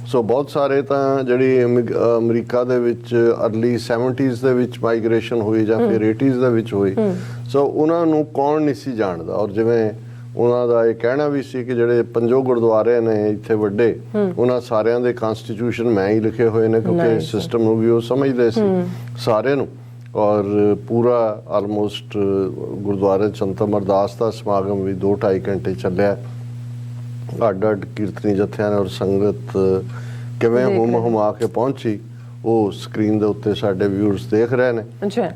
ਸੋ ਬਹੁਤ ਸਾਰੇ ਤਾਂ ਜਿਹੜੀ ਅਮਰੀਕਾ ਦੇ ਵਿੱਚ ਅਰਲੀ 70s ਦੇ ਵਿੱਚ ਮਾਈਗ੍ਰੇਸ਼ਨ ਹੋਈ ਜਾਂ ਫਿਰ 80s ਦੇ ਵਿੱਚ ਹੋਈ, ਸੋ ਉਹਨਾਂ ਨੂੰ ਕੌਣ ਨਹੀਂ ਸੀ ਜਾਣਦਾ। ਔਰ ਜਿਵੇਂ ਉਹਨਾਂ ਦਾ ਇਹ ਕਹਿਣਾ ਵੀ ਸੀ ਕਿ ਜਿਹੜੇ 5 ਗੁਰਦੁਆਰੇ ਨੇ ਇੱਥੇ ਵੱਡੇ, ਉਹਨਾਂ ਸਾਰਿਆਂ ਦੇ ਕਨਸਟੀਟਿਊਸ਼ਨ ਮੈਂ ਹੀ ਲਿਖੇ ਹੋਏ ਨੇ, ਕਿਉਂਕਿ ਸਿਸਟਮ ਨੂੰ ਵੀ ਉਹ ਸਮਝਦੇ ਸੀ ਸਾਰੇ ਨੂੰ। ਔਰ ਪੂਰਾ ਆਲਮੋਸਟ ਗੁਰਦੁਆਰੇ 'ਚ ਅੰਤਮ ਅਰਦਾਸ ਦਾ ਸਮਾਗਮ ਵੀ 2-2.5 ਘੰਟੇ ਚੱਲਿਆ। ਅੱਡ-ਅੱਡ ਕੀਰਤਨੀ ਜਥਿਆਂ ਨੇ ਔਰ ਸੰਗਤ ਕਿਵੇਂ ਹੁਮ-ਹੁਮਾ ਕੇ ਪਹੁੰਚੀ ਉਹ ਸਕਰੀਨ ਦੇ ਉੱਤੇ ਸਾਡੇ ਵਿਊਅਰਸ ਦੇਖ ਰਹੇ ਨੇ।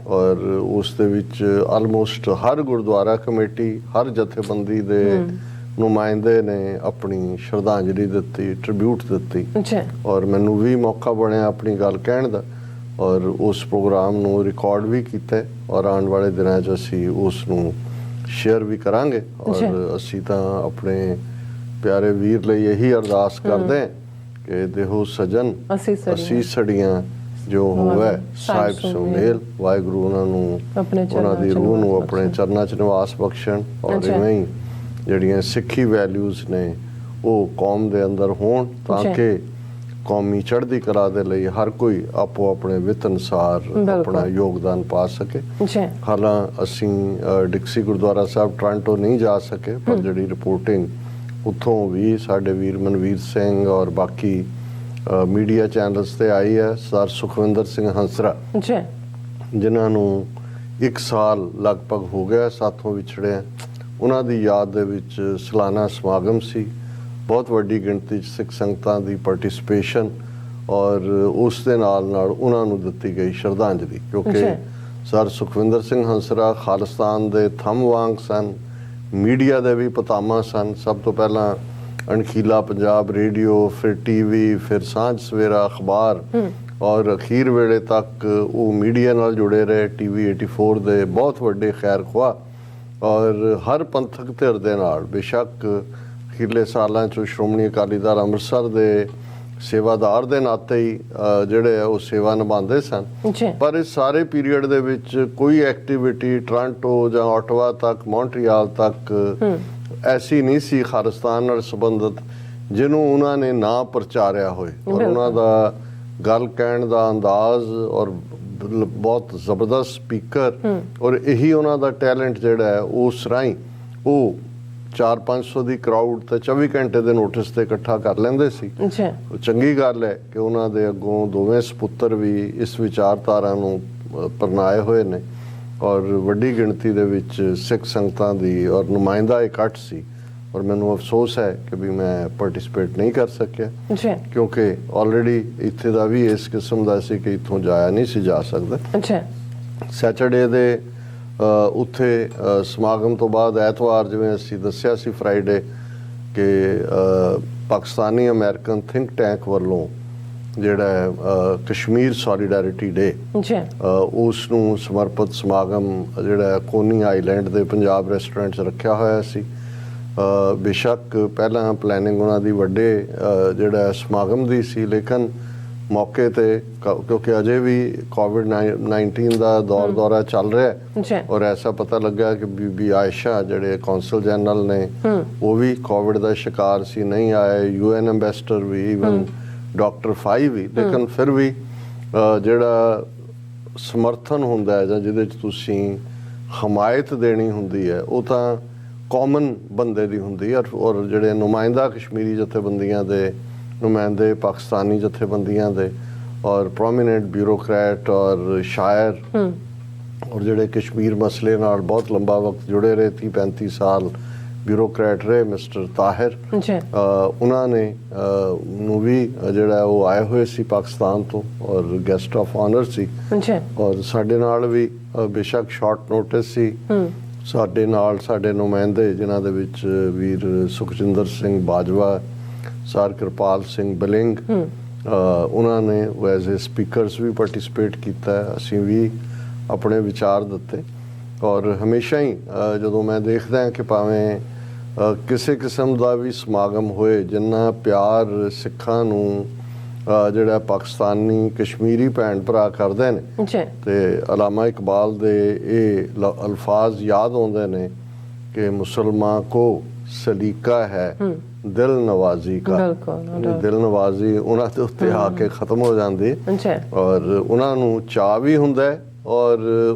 ਔਰ ਉਸ ਦੇ ਵਿੱਚ ਆਲਮੋਸਟ ਹਰ ਗੁਰਦੁਆਰਾ ਕਮੇਟੀ, ਹਰ ਜਥੇਬੰਦੀ ਦੇ ਨੁਮਾਇੰਦੇ ਨੇ ਆਪਣੀ ਸ਼ਰਧਾਂਜਲੀ ਦਿੱਤੀ, ਟ੍ਰਿਬਿਊਟ ਦਿੱਤੀ। ਔਰ ਮੈਨੂੰ ਵੀ ਮੌਕਾ ਬਣਿਆ ਆਪਣੀ ਗੱਲ ਕਹਿਣ ਦਾ, ਔਰ ਉਸ ਪ੍ਰੋਗਰਾਮ ਨੂੰ ਰਿਕਾਰਡ ਵੀ ਕੀਤਾ ਔਰ ਆਉਣ ਵਾਲੇ ਦਿਨਾਂ 'ਚ ਅਸੀਂ ਉਸ ਨੂੰ ਸ਼ੇਅਰ ਵੀ ਕਰਾਂਗੇ। ਔਰ ਅਸੀਂ ਤਾਂ ਆਪਣੇ ਪਿਆਰੇ ਵੀਰ ਲਈ ਇਹੀ ਅਰਦਾਸ ਕਰਦੇ ਹਾਂ ਕਿ ਦੇਹੋ ਸਜਨ ਅਸੀਂ ਸੜੀਆਂ ਜੋ ਹੋਵੇ ਸਾਹਿਬ ਸੁਮੇਲ। ਵਾਹਿਗੁਰੂ ਉਹਨਾਂ ਨੂੰ, ਉਹਨਾਂ ਦੀ ਰੂਹ ਨੂੰ ਆਪਣੇ ਚਰਨਾਂ 'ਚ ਨਿਵਾਸ ਬਖਸ਼ਣ। ਔਰ ਇਵੇਂ ਹੀ ਜਿਹੜੀਆਂ ਸਿੱਖੀ ਵੈਲਿਊਜ਼ ਨੇ ਉਹ ਕੌਮ ਦੇ ਅੰਦਰ ਹੋਣ ਤਾਂ ਕਿ ਕੌਮੀ ਚੜ੍ਹਦੀ ਕਲਾ ਦੇ ਲਈ ਹਰ ਕੋਈ ਆਪੋ ਆਪਣੇ ਵਿੱਤ ਅਨੁਸਾਰ ਆਪਣਾ ਯੋਗਦਾਨ ਪਾ ਸਕੇ। ਹਾਲਾਂ ਅਸੀਂ ਡਿਕਸੀ ਗੁਰਦੁਆਰਾ ਸਾਹਿਬ ਟੋਰਾਂਟੋ ਨਹੀਂ ਜਾ ਸਕੇ, ਪਰ ਜਿਹੜੀ ਰਿਪੋਰਟਿੰਗ ਉੱਥੋਂ ਵੀ ਸਾਡੇ ਵੀਰ ਮਨਵੀਰ ਸਿੰਘ ਔਰ ਬਾਕੀ ਮੀਡੀਆ ਚੈਨਲਸ ਤੇ ਆਈ ਹੈ। ਸਰ ਸੁਖਵਿੰਦਰ ਸਿੰਘ ਹੰਸਰਾ ਜਿਨ੍ਹਾਂ ਨੂੰ 1 ਸਾਲ ਲਗਭਗ ਹੋ ਗਿਆ ਸਾਥੋਂ ਵਿਛੜਿਆ, ਉਹਨਾਂ ਦੀ ਯਾਦ ਦੇ ਵਿੱਚ ਸਾਲਾਨਾ ਸਮਾਗਮ ਸੀ। ਬਹੁਤ ਵੱਡੀ ਗਿਣਤੀ 'ਚ ਸਿੱਖ ਸੰਗਤਾਂ ਦੀ ਪਾਰਟਿਸਿਪੇਸ਼ਨ ਔਰ ਉਸ ਦੇ ਨਾਲ ਨਾਲ ਉਹਨਾਂ ਨੂੰ ਦਿੱਤੀ ਗਈ ਸ਼ਰਧਾਂਜਲੀ, ਕਿਉਂਕਿ ਸਰ ਸੁਖਵਿੰਦਰ ਸਿੰਘ ਹੰਸਰਾ ਖਾਲਿਸਤਾਨ ਦੇ ਥੰਮ ਵਾਂਗ ਸਨ, ਮੀਡੀਆ ਦੇ ਵੀ ਪਤਾਮਾ ਸਨ। ਸਭ ਤੋਂ ਪਹਿਲਾਂ ਅਣਖੀਲਾ ਪੰਜਾਬ ਰੇਡੀਓ, ਫਿਰ TV, ਫਿਰ ਸਾਂਝ ਸਵੇਰਾ ਅਖਬਾਰ, ਔਰ ਅਖੀਰ ਵੇਲੇ ਤੱਕ ਉਹ ਮੀਡੀਆ ਨਾਲ ਜੁੜੇ ਰਹੇ। TV 84 ਦੇ ਬਹੁਤ ਵੱਡੇ ਖੈਰ ਖੁਆਹ ਔਰ ਹਰ ਪੰਥਕ ਧਿਰ ਦੇ ਨਾਲ, ਬੇਸ਼ੱਕ ਅਖੀਰਲੇ ਸਾਲਾਂ 'ਚ ਸ਼੍ਰੋਮਣੀ ਅਕਾਲੀ ਦਲ ਅੰਮ੍ਰਿਤਸਰ ਦੇ ਸੇਵਾਦਾਰ ਦੇ ਨਾਤੇ ਹੀ ਜਿਹੜੇ ਆ ਉਹ ਸੇਵਾ ਨਿਭਾਉਂਦੇ ਸਨ, ਪਰ ਇਸ ਸਾਰੇ ਪੀਰੀਅਡ ਦੇ ਵਿੱਚ ਕੋਈ ਐਕਟੀਵਿਟੀ ਟੋਰਾਂਟੋ ਜਾਂ ਆਟਵਾ ਤੱਕ, ਮੌਂਟਰੀਆਲ ਤੱਕ ਐਸੀ ਨਹੀਂ ਸੀ ਖਾਲਿਸਤਾਨ ਨਾਲ ਸੰਬੰਧਿਤ ਜਿਹਨੂੰ ਉਹਨਾਂ ਨੇ ਨਾ ਪ੍ਰਚਾਰਿਆ ਹੋਏ। ਔਰ ਉਹਨਾਂ ਦਾ ਗੱਲ ਕਹਿਣ ਦਾ ਅੰਦਾਜ਼ ਔਰ ਬਹੁਤ ਜ਼ਬਰਦਸਤ ਸਪੀਕਰ, ਔਰ ਇਹੀ ਉਹਨਾਂ ਦਾ ਟੈਲੈਂਟ ਜਿਹੜਾ ਹੈ ਉਸ ਰਾਹੀਂ ਉਹ 400-500 ਦੀ ਕਰਾਊਡ ਤਾਂ 24 ਘੰਟੇ ਦੇ ਨੋਟਿਸ ਤੇ ਇਕੱਠਾ ਕਰ ਲੈਂਦੇ ਸੀ। ਅੱਛਾ, ਚੰਗੀ ਗੱਲ ਹੈ ਕਿ ਉਹਨਾਂ ਦੇ ਅੱਗੋਂ ਦੋਵੇਂ ਸਪੁੱਤਰ ਵੀ ਇਸ ਵਿਚਾਰਧਾਰਾ ਨੂੰ ਪਰਨਾਏ ਹੋਏ ਨੇ ਔਰ ਵੱਡੀ ਗਿਣਤੀ ਦੇ ਵਿੱਚ ਸਿੱਖ ਸੰਗਤਾਂ ਦੀ ਔਰ ਨੁਮਾਇੰਦਾ ਇਕੱਠ ਸੀ। ਔਰ ਮੈਨੂੰ ਅਫਸੋਸ ਹੈ ਕਿ ਵੀ ਮੈਂ ਪਾਰਟਿਸਿਪੇਟ ਨਹੀਂ ਕਰ ਸਕਿਆ ਅੱਛਾ, ਕਿਉਂਕਿ ਆਲਰੇਡੀ ਇੱਥੇ ਦਾ ਵੀ ਇਸ ਕਿਸਮ ਦਾ ਸੀ ਕਿ ਇੱਥੋਂ ਜਾਇਆ ਨਹੀਂ ਸੀ ਜਾ ਸਕਦਾ। ਅੱਛਾ, ਸੈਟਰਡੇ ਦੇ ਉੱਥੇ ਸਮਾਗਮ ਤੋਂ ਬਾਅਦ ਐਤਵਾਰ, ਜਿਵੇਂ ਅਸੀਂ ਦੱਸਿਆ ਸੀ ਫਰਾਈਡੇ, ਕਿ ਪਾਕਿਸਤਾਨੀ ਅਮਰੀਕਨ ਥਿੰਕ ਟੈਂਕ ਵੱਲੋਂ ਜਿਹੜਾ ਹੈ ਕਸ਼ਮੀਰ ਸੋਲੀਡੈਰਿਟੀ ਡੇ, ਅੱਛਾ, ਉਸ ਨੂੰ ਸਮਰਪਿਤ ਸਮਾਗਮ ਜਿਹੜਾ ਕੋਨੀ ਆਈਲੈਂਡ ਦੇ ਪੰਜਾਬ ਰੈਸਟੋਰੈਂਟ 'ਚ ਰੱਖਿਆ ਹੋਇਆ ਸੀ। ਬੇਸ਼ੱਕ ਪਹਿਲਾਂ ਪਲੈਨਿੰਗ ਉਹਨਾਂ ਦੀ ਵੱਡੇ ਜਿਹੜਾ ਸਮਾਗਮ ਦੀ ਸੀ, ਲੇਕਿਨ ਮੌਕੇ ਤੇ ਕਿਉਂਕਿ ਅਜੇ ਵੀ ਕੋਵਿਡ-19 ਦਾ ਦੌਰਾ ਚੱਲ ਰਿਹਾ ਹੈ ਔਰ ਐਸਾ ਪਤਾ ਲੱਗਾ ਕਿ ਬੀਬੀ ਆਇਸ਼ਾ ਜਿਹੜੇ ਕੌਂਸਲ ਜਨਰਲ ਨੇ ਉਹ ਵੀ ਕੋਵਿਡ ਦਾ ਸ਼ਿਕਾਰ ਸੀ, ਨਹੀਂ ਆਏ। UN ਐਂਬੈਸਡਰ ਵੀ, ਈਵਨ ਡਾਕਟਰ ਫਾਈ ਵੀ। ਲੇਕਿਨ ਫਿਰ ਵੀ ਜਿਹੜਾ ਸਮਰਥਨ ਹੁੰਦਾ ਹੈ ਜਾਂ ਜਿਹਦੇ 'ਚ ਤੁਸੀਂ ਹਮਾਇਤ ਦੇਣੀ ਹੁੰਦੀ ਹੈ ਉਹ ਤਾਂ ਕਾਮਨ ਬੰਦੇ ਦੀ ਹੁੰਦੀ ਹੈ। ਔਰ ਜਿਹੜੇ ਨੁਮਾਇੰਦਾ ਕਸ਼ਮੀਰੀ ਜਥੇਬੰਦੀਆਂ ਦੇ ਨੁਮਾਇੰਦੇ, ਪਾਕਿਸਤਾਨੀ ਜਥੇਬੰਦੀਆਂ ਦੇ ਔਰ ਪ੍ਰੋਮੀਨੈਂਟ ਬਿਊਰੋਕਰੈਟ ਔਰ ਸ਼ਾਇਰ ਔਰ ਜਿਹੜੇ ਕਸ਼ਮੀਰ ਮਸਲੇ ਨਾਲ ਬਹੁਤ ਲੰਬਾ ਵਕਤ ਜੁੜੇ ਰਹੇ, 30-35 ਸਾਲ ਬਿਊਰੋਕਰੈਟ ਰਹੇ, ਮਿਸਟਰ ਤਾਹਿਰ, ਉਹਨਾਂ ਨੇ ਨੂੰ ਵੀ ਜਿਹੜਾ ਉਹ ਆਏ ਹੋਏ ਸੀ ਪਾਕਿਸਤਾਨ ਤੋਂ ਔਰ ਗੈਸਟ ਆਫ ਆਨਰ ਸੀ। ਔਰ ਸਾਡੇ ਨਾਲ ਵੀ ਬੇਸ਼ੱਕ ਸ਼ਾਰਟ ਨੋਟਿਸ ਸੀ, ਸਾਡੇ ਨਾਲ ਸਾਡੇ ਨੁਮਾਇੰਦੇ ਜਿਨ੍ਹਾਂ ਦੇ ਵਿੱਚ ਵੀਰ ਸੁਖਜਿੰਦਰ ਸਿੰਘ ਬਾਜਵਾ, ਸਰ ਕਿਰਪਾਲ ਸਿੰਘ ਬਲਿੰਗ, ਉਹਨਾਂ ਨੇ ਐਜ਼ ਏ ਸਪੀਕਰਸ ਵੀ ਪਾਰਟਿਸਿਪੇਟ ਕੀਤਾ। ਅਸੀਂ ਵੀ ਆਪਣੇ ਵਿਚਾਰ ਦਿੱਤੇ ਔਰ ਹਮੇਸ਼ਾ ਹੀ ਜਦੋਂ ਮੈਂ ਦੇਖਦਾ ਕਿ ਭਾਵੇਂ ਕਿਸੇ ਕਿਸਮ ਦਾ ਵੀ ਸਮਾਗਮ ਹੋਏ, ਜਿੰਨਾ ਪਿਆਰ ਸਿੱਖਾਂ ਨੂੰ ਜਿਹੜਾ ਪਾਕਿਸਤਾਨੀ ਕਸ਼ਮੀਰੀ ਭੈਣ ਭਰਾ ਕਰਦੇ ਨੇ, ਤੇ ਅਲਾਮਾ ਇਕਬਾਲ ਦੇ ਇਹ ਅਲਫਾਜ਼ ਯਾਦ ਆਉਂਦੇ ਨੇ ਕਿ ਮੁਸਲਮਾਨ ਕੋ ਸਲੀਕਾ ਹੈ ਦਿਲ ਨਵਾਜ਼ੀ ਕਾ। ਦਿਲ ਨਵਾਜ਼ੀ ਉਹਨਾਂ ਦੇ ਉੱਤੇ ਆ ਕੇ ਖਤਮ ਹੋ ਜਾਂਦੀ ਔਰ ਉਹਨਾਂ ਨੂੰ ਚਾਅ ਵੀ ਹੁੰਦਾ ਔਰ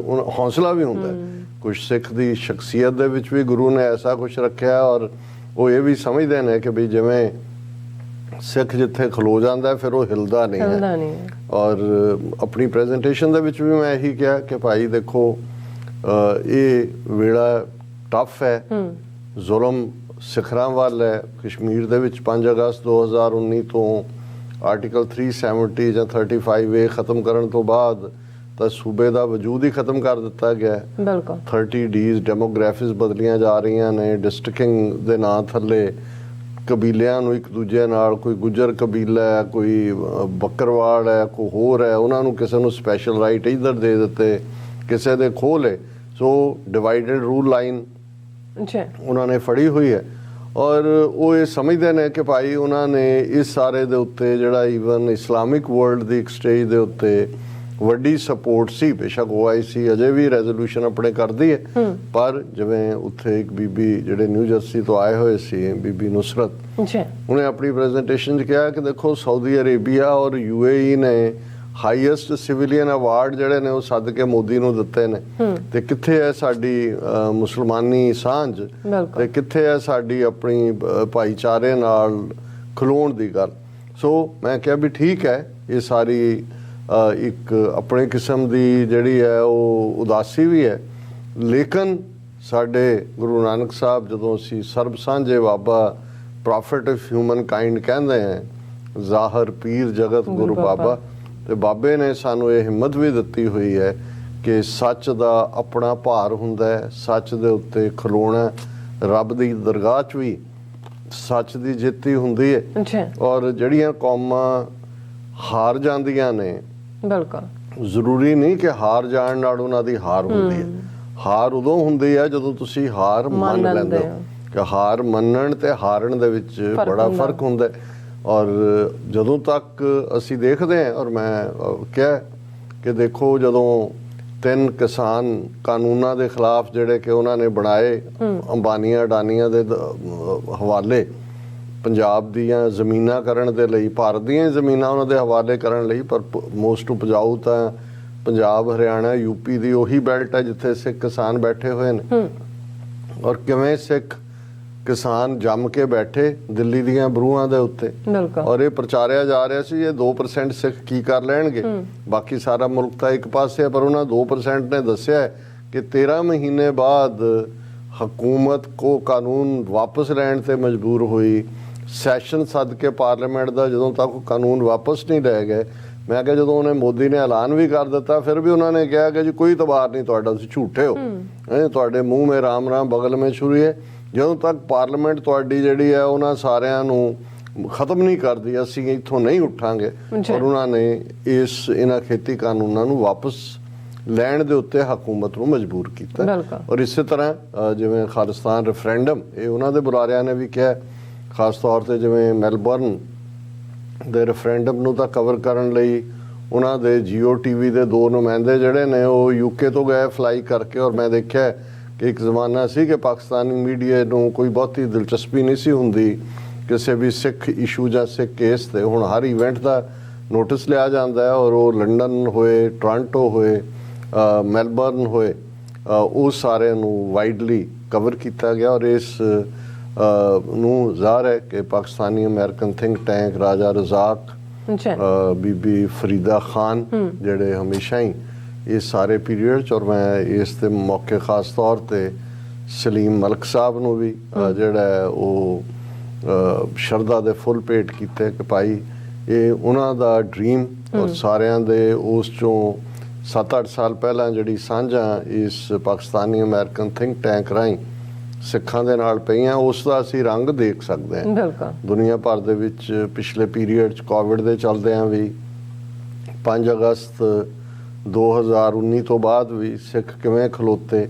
ਹੌਸਲਾ ਵੀ ਹੁੰਦਾ। ਕੁਝ ਸਿੱਖ ਦੀ ਸ਼ਖਸੀਅਤ ਦੇ ਵਿੱਚ ਵੀ ਗੁਰੂ ਨੇ ਐਸਾ ਕੁਝ ਰੱਖਿਆ ਔਰ ਉਹ ਇਹ ਵੀ ਸਮਝਦੇ ਨੇ ਕਿ ਵੀ ਜਿਵੇਂ ਸਿੱਖ ਜਿੱਥੇ ਖਲੋ ਜਾਂਦਾ ਫਿਰ ਉਹ ਹਿਲਦਾ ਨਹੀਂ ਹੈ। ਔਰ ਆਪਣੀ ਪ੍ਰੈਜੈਂਟੇਸ਼ਨ ਦੇ ਵਿੱਚ ਵੀ ਮੈਂ ਇਹੀ ਕਿਹਾ ਕਿ ਭਾਈ ਦੇਖੋ ਇਹ ਵੇਲਾ ਟਫ ਹੈ, ਜ਼ੁਲਮ ਸਿਖਰਾਂ ਵੱਲ ਹੈ। ਕਸ਼ਮੀਰ ਦੇ ਵਿੱਚ 5 ਅਗਸਤ 2019 ਤੋਂ ਆਰਟੀਕਲ 370 ਜਾਂ 35A ਖਤਮ ਕਰਨ ਤੋਂ ਬਾਅਦ ਤਾਂ ਸੂਬੇ ਦਾ ਵਜੂਦ ਹੀ ਖਤਮ ਕਰ ਦਿੱਤਾ ਗਿਆ। ਬਿਲਕੁਲ 30 ਡੀਜ਼ ਡੈਮੋਗ੍ਰਾਫੀਜ਼ ਬਦਲੀਆਂ ਜਾ ਰਹੀਆਂ ਨੇ। ਡਿਸਟ੍ਰਿਕਟਿੰਗ ਦੇ ਨਾਂ ਥੱਲੇ ਕਬੀਲਿਆਂ ਨੂੰ ਇੱਕ ਦੂਜੇ ਨਾਲ, ਕੋਈ ਗੁੱਜਰ ਕਬੀਲਾ ਹੈ, ਕੋਈ ਬੱਕਰਵਾੜ ਹੈ, ਕੋਈ ਹੋਰ ਹੈ, ਉਹਨਾਂ ਨੂੰ ਕਿਸੇ ਨੂੰ ਸਪੈਸ਼ਲ ਰਾਈਟ ਇੱਧਰ ਦੇ ਦਿੱਤੇ, ਕਿਸੇ ਦੇ ਖੋਹ ਲਏ। ਸੋ ਡਿਵਾਈਡਡ ਰੂਲ ਲਾਈਨ ਉਹਨਾਂ ਨੇ ਫੜੀ ਹੋਈ ਹੈ ਔਰ ਉਹ ਇਹ ਸਮਝਦੇ ਨੇ ਕਿ ਭਾਈ ਉਹਨਾਂ ਨੇ ਇਸ ਸਾਰੇ ਦੇ ਉੱਤੇ ਜਿਹੜਾ ਈਵਨ ਇਸਲਾਮਿਕ ਵਰਲਡ ਦੀ ਇੱਕ ਸਟੇਜ ਦੇ ਉੱਤੇ ਵੱਡੀ ਸਪੋਰਟ ਸੀ। ਬੇਸ਼ੱਕ OIC ਅਜੇ ਵੀ ਰੈਜ਼ੋਲੂਸ਼ਨ ਆਪਣੇ ਕਰਦੀ ਹੈ, ਪਰ ਜਿਵੇਂ ਉੱਥੇ ਇੱਕ ਬੀਬੀ ਜਿਹੜੇ ਨਿਊ ਜਰਸੀ ਤੋਂ ਆਏ ਹੋਏ ਸੀ, ਬੀਬੀ ਨੁਸਰਤ, ਉਹਨੇ ਆਪਣੀ ਪ੍ਰੈਜੈਂਟੇਸ਼ਨ 'ਚ ਕਿਹਾ ਕਿ ਦੇਖੋ ਸਾਊਦੀ ਅਰੇਬੀਆ ਔਰ UAE ਨੇ ਹਾਈਐਸਟ ਸਿਵਿਲੀਅਨ ਅਵਾਰਡ ਜਿਹੜੇ ਨੇ ਉਹ ਸੱਦ ਕੇ ਮੋਦੀ ਨੂੰ ਦਿੱਤੇ ਨੇ, ਤੇ ਕਿੱਥੇ ਹੈ ਸਾਡੀ ਮੁਸਲਮਾਨੀ ਸਾਂਝ, ਤੇ ਕਿੱਥੇ ਹੈ ਸਾਡੀ ਆਪਣੀ ਭਾਈਚਾਰੇ ਨਾਲ ਖਲੋਣ ਦੀ ਗੱਲ। ਸੋ ਮੈਂ ਕਿਹਾ ਵੀ ਠੀਕ ਹੈ, ਇਹ ਸਾਰੀ ਇੱਕ ਆਪਣੇ ਕਿਸਮ ਦੀ ਜਿਹੜੀ ਹੈ ਉਹ ਉਦਾਸੀ ਵੀ ਹੈ, ਲੇਕਿਨ ਸਾਡੇ ਗੁਰੂ ਨਾਨਕ ਸਾਹਿਬ ਜਦੋਂ ਅਸੀਂ ਸਰਬ ਸਾਂਝੇ ਬਾਬਾ, ਪ੍ਰੋਫਿਟ ਆਫ ਹਿਊਮਨ ਕਾਈਂਡ ਕਹਿੰਦੇ ਹੈ, ਜ਼ਾਹਰ ਪੀਰ ਜਗਤ ਗੁਰੂ ਬਾਬਾ, ਤੇ ਬਾਬੇ ਨੇ ਸਾਨੂੰ ਇਹ ਹਿੰਮਤ ਵੀ ਦਿੱਤੀ ਹੋਈ ਹੈ ਕਿ ਸੱਚ ਦਾ ਆਪਣਾ ਭਾਰ ਹੁੰਦਾ ਹੈ, ਸੱਚ ਦੇ ਉੱਤੇ ਖਲੋਣਾ। ਰੱਬ ਦੀ ਦਰਗਾਹ 'ਚ ਵੀ ਸੱਚ ਦੀ ਜਿੱਤ ਹੀ ਹੁੰਦੀ ਹੈ ਔਰ ਜਿਹੜੀਆਂ ਕੌਮਾਂ ਹਾਰ ਜਾਂਦੀਆਂ ਨੇ, ਬਿਲਕੁਲ ਜ਼ਰੂਰੀ ਨਹੀਂ ਕਿ ਹਾਰ ਜਾਣ ਨਾਲ ਉਹਨਾਂ ਦੀ ਹਾਰ ਹੁੰਦੀ ਹੈ। ਹਾਰ ਉਦੋਂ ਹੁੰਦੀ ਹੈ ਜਦੋਂ ਤੁਸੀਂ ਹਾਰ ਮੰਨ ਲੈਂਦੇ ਹੋ, ਕਿ ਹਾਰ ਮੰਨਣ ਤੇ ਹਾਰਨ ਦੇ ਵਿੱਚ ਬੜਾ ਫਰਕ ਹੁੰਦਾ ਹੈ। ਔਰ ਜਦੋਂ ਤੱਕ ਅਸੀਂ ਦੇਖਦੇ ਹਾਂ, ਔਰ ਮੈਂ ਕਿਹਾ ਕਿ ਦੇਖੋ ਜਦੋਂ 3 ਕਿਸਾਨ ਕਾਨੂੰਨਾਂ ਦੇ ਖਿਲਾਫ ਜਿਹੜੇ ਕਿ ਉਹਨਾਂ ਨੇ ਬਣਾਏ ਅੰਬਾਨੀਆਂ ਅਡਾਨੀਆਂ ਦੇ ਹਵਾਲੇ, ਪੰਜਾਬ ਦੀਆਂ ਜ਼ਮੀਨਾਂ ਕਰਨ ਦੇ ਲਈ, ਭਾਰਤ ਦੀਆਂ ਜ਼ਮੀਨਾਂ ਉਹਨਾਂ ਦੇ ਹਵਾਲੇ ਕਰਨ ਲਈ, ਪਰ ਮੋਸਟ ਉਪਜਾਊ ਤਾਂ ਪੰਜਾਬ, ਹਰਿਆਣਾ, UP ਦੀ ਉਹੀ ਬੈਲਟ ਹੈ ਜਿੱਥੇ ਸਿੱਖ ਕਿਸਾਨ ਬੈਠੇ ਹੋਏ ਨੇ। ਔਰ ਕਿਵੇਂ ਸਿੱਖ ਕਿਸਾਨ ਜੰਮ ਕੇ ਬੈਠੇ ਦਿੱਲੀ ਦੀਆਂ ਬਰੂਹਾਂ ਦੇ ਉੱਤੇ ਬਿਲਕੁਲ ਔਰ ਇਹ ਪ੍ਰਚਾਰਿਆ ਜਾ ਰਿਹਾ ਸੀ ਇਹ 2% ਸਿੱਖ ਕੀ ਕਰ ਲੈਣਗੇ, ਬਾਕੀ ਸਾਰਾ ਮੁਲਕ ਤਾਂ ਇੱਕ ਪਾਸੇ ਹੈ, ਪਰ ਉਹਨਾਂ 2% ਨੇ ਦੱਸਿਆ ਹੈ ਕਿ 13 ਮਹੀਨੇ ਬਾਅਦ ਹਕੂਮਤ ਕੋ ਕਾਨੂੰਨ ਵਾਪਸ ਲੈਣ ਤੇ ਮਜਬੂਰ ਹੋਈ। ਸੈਸ਼ਨ ਸੱਦ ਕੇ ਪਾਰਲੀਮੈਂਟ ਦਾ, ਜਦੋਂ ਤੱਕ ਉਹ ਕਾਨੂੰਨ ਵਾਪਸ ਨਹੀਂ ਲੈ ਗਏ, ਮੈਂ ਕਿਹਾ ਜਦੋਂ ਉਹਨੇ ਮੋਦੀ ਨੇ ਐਲਾਨ ਵੀ ਕਰ ਦਿੱਤਾ ਫਿਰ ਵੀ ਉਹਨਾਂ ਨੇ ਕਿਹਾ ਕਿ ਜੀ ਕੋਈ ਇਤਬਾਰ ਨਹੀਂ ਤੁਹਾਡਾ, ਤੁਸੀਂ ਝੂਠੇ ਹੋ, ਤੁਹਾਡੇ ਮੂੰਹ ਮੇ ਰਾਮ ਰਾਮ ਬਗਲ ਮੇ ਛੁਰੀ ਹੈ। ਜਦੋਂ ਤੱਕ ਪਾਰਲੀਮੈਂਟ ਤੁਹਾਡੀ ਜਿਹੜੀ ਹੈ ਉਹਨਾਂ ਸਾਰਿਆਂ ਨੂੰ ਖਤਮ ਨਹੀਂ ਕਰਦੀ ਅਸੀਂ ਇੱਥੋਂ ਨਹੀਂ ਉੱਠਾਂਗੇ। ਔਰ ਉਹਨਾਂ ਨੇ ਇਹਨਾਂ ਖੇਤੀ ਕਾਨੂੰਨਾਂ ਨੂੰ ਵਾਪਸ ਲੈਣ ਦੇ ਉੱਤੇ ਹਕੂਮਤ ਨੂੰ ਮਜਬੂਰ ਕੀਤਾ। ਔਰ ਇਸੇ ਤਰ੍ਹਾਂ ਜਿਵੇਂ ਖਾਲਿਸਤਾਨ ਰੈਫਰੈਂਡਮ, ਇਹ ਉਹਨਾਂ ਦੇ ਬੁਲਾਰਿਆਂ ਨੇ ਵੀ ਕਿਹਾ, ਖਾਸ ਤੌਰ ਤੇ ਜਿਵੇਂ ਮੈਲਬਰਨ ਦੇ ਰੈਫਰੈਂਡਮ ਨੂੰ ਤਾਂ ਕਵਰ ਕਰਨ ਲਈ ਉਹਨਾਂ ਦੇ ਜੀਓ ਟੀਵੀ ਦੇ 2 ਨੁਮਾਇੰਦੇ ਜਿਹੜੇ ਨੇ ਉਹ ਯੂਕੇ ਤੋਂ ਗਏ ਫਲਾਈ ਕਰਕੇ। ਔਰ ਮੈਂ ਦੇਖਿਆ ਕਿ ਇੱਕ ਜ਼ਮਾਨਾ ਸੀ ਕਿ ਪਾਕਿਸਤਾਨੀ ਮੀਡੀਆ ਨੂੰ ਕੋਈ ਬਹੁਤੀ ਦਿਲਚਸਪੀ ਨਹੀਂ ਸੀ ਹੁੰਦੀ ਕਿਸੇ ਵੀ ਸਿੱਖ ਇਸ਼ੂ ਜਾਂ ਸਿੱਖ ਕੇਸ ਤੇ। ਹੁਣ ਹਰ ਇਵੈਂਟ ਦਾ ਨੋਟਿਸ ਲਿਆ ਜਾਂਦਾ ਹੈ ਔਰ ਉਹ ਲੰਡਨ ਹੋਏ, ਟੋਰਾਂਟੋ ਹੋਏ, ਮੈਲਬਰਨ ਹੋਏ, ਉਹ ਸਾਰਿਆਂ ਨੂੰ ਵਾਈਡਲੀ ਕਵਰ ਕੀਤਾ ਗਿਆ। ਔਰ ਇਸ ਨੂੰ ਜ਼ਾਹਰ ਹੈ ਕਿ ਪਾਕਿਸਤਾਨੀ ਅਮਰੀਕਨ ਥਿੰਕ ਟੈਂਕ ਰਾਜਾ ਰਜ਼ਾਕ, ਬੀਬੀ ਫਰੀਦਾ ਖਾਨ ਜਿਹੜੇ ਹਮੇਸ਼ਾ ਹੀ ਇਸ ਸਾਰੇ ਪੀਰੀਅਡ 'ਚ, ਔਰ ਮੈਂ ਇਸ ਦੇ ਮੌਕੇ ਖਾਸ ਤੌਰ ਤੇ ਸਲੀਮ ਮਲਕ ਸਾਹਿਬ ਨੂੰ ਵੀ ਜਿਹੜਾ ਉਹ ਸ਼ਰਧਾ ਦੇ ਫੁੱਲ ਭੇਟ ਕੀਤੇ ਕਿ ਭਾਈ ਇਹ ਉਹਨਾਂ ਦਾ ਡ੍ਰੀਮ ਔਰ ਸਾਰਿਆਂ ਦੇ ਉਸ 'ਚੋਂ 7-8 ਸਾਲ ਪਹਿਲਾਂ ਜਿਹੜੀ ਸਾਂਝਾਂ ਇਸ ਪਾਕਿਸਤਾਨੀ ਅਮਰੀਕਨ ਥਿੰਕ ਟੈਂਕ ਰਾਹੀਂ ਸਿੱਖਾਂ ਦੇ ਨਾਲ ਪਈਆਂ, ਉਸ ਦਾ ਅਸੀਂ ਰੰਗ ਦੇਖ ਸਕਦੇ ਹਾਂ ਦੁਨੀਆ ਭਰ ਦੇ ਵਿੱਚ। ਪਿਛਲੇ ਪੀਰੀਅਡ 'ਚ ਕੋਵਿਡ ਦੇ ਚੱਲਦਿਆਂ ਵੀ 5 ਅਗਸਤ 2019 ਤੋਂ ਬਾਅਦ ਵੀ ਸਿੱਖ ਕਿਵੇਂ ਖਲੋਤੇ,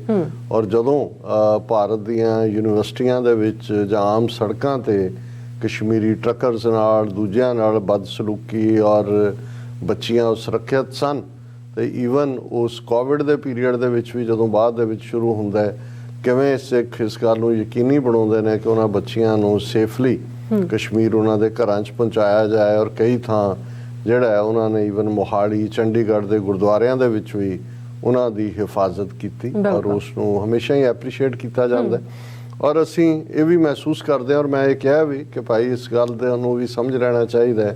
ਔਰ ਜਦੋਂ ਭਾਰਤ ਦੀਆਂ ਯੂਨੀਵਰਸਿਟੀਆਂ ਦੇ ਵਿੱਚ ਜਾਂ ਆਮ ਸੜਕਾਂ ਤੇ ਕਸ਼ਮੀਰੀ ਟਰੱਕਰਸ ਨਾਲ ਦੂਜਿਆਂ ਨਾਲ ਬਦਸਲੂਕੀ ਔਰ ਬੱਚੀਆਂ ਸੁਰੱਖਿਅਤ ਸਨ, ਤੇ ਈਵਨ ਉਸ ਕੋਵਿਡ ਦੇ ਪੀਰੀਅਡ ਦੇ ਵਿੱਚ ਵੀ ਜਦੋਂ ਬਾਅਦ ਦੇ ਵਿੱਚ ਸ਼ੁਰੂ ਹੁੰਦਾ ਹੈ, ਕਿਵੇਂ ਸਿੱਖ ਇਸ ਗੱਲ ਨੂੰ ਯਕੀਨੀ ਬਣਾਉਂਦੇ ਨੇ ਕਿ ਉਹਨਾਂ ਬੱਚੀਆਂ ਨੂੰ ਸੇਫਲੀ ਕਸ਼ਮੀਰ ਉਹਨਾਂ ਦੇ ਘਰਾਂ 'ਚ ਪਹੁੰਚਾਇਆ ਜਾਏ। ਔਰ ਕਈ ਥਾਂ ਜਿਹੜਾ ਹੈ ਉਹਨਾਂ ਨੇ ਈਵਨ ਮੋਹਾਲੀ, ਚੰਡੀਗੜ੍ਹ ਦੇ ਗੁਰਦੁਆਰਿਆਂ ਦੇ ਵਿੱਚ ਵੀ ਉਹਨਾਂ ਦੀ ਹਿਫਾਜ਼ਤ ਕੀਤੀ ਔਰ ਉਸ ਨੂੰ ਹਮੇਸ਼ਾ ਹੀ ਐਪਰੀਸ਼ੀਏਟ ਕੀਤਾ ਜਾਂਦਾ। ਔਰ ਅਸੀਂ ਇਹ ਵੀ ਮਹਿਸੂਸ ਕਰਦੇ ਹਾਂ, ਔਰ ਮੈਂ ਇਹ ਕਿਹਾ ਵੀ ਕਿ ਭਾਈ ਇਸ ਗੱਲ ਦੇ ਨੂੰ ਵੀ ਸਮਝ ਲੈਣਾ ਚਾਹੀਦਾ ਹੈ,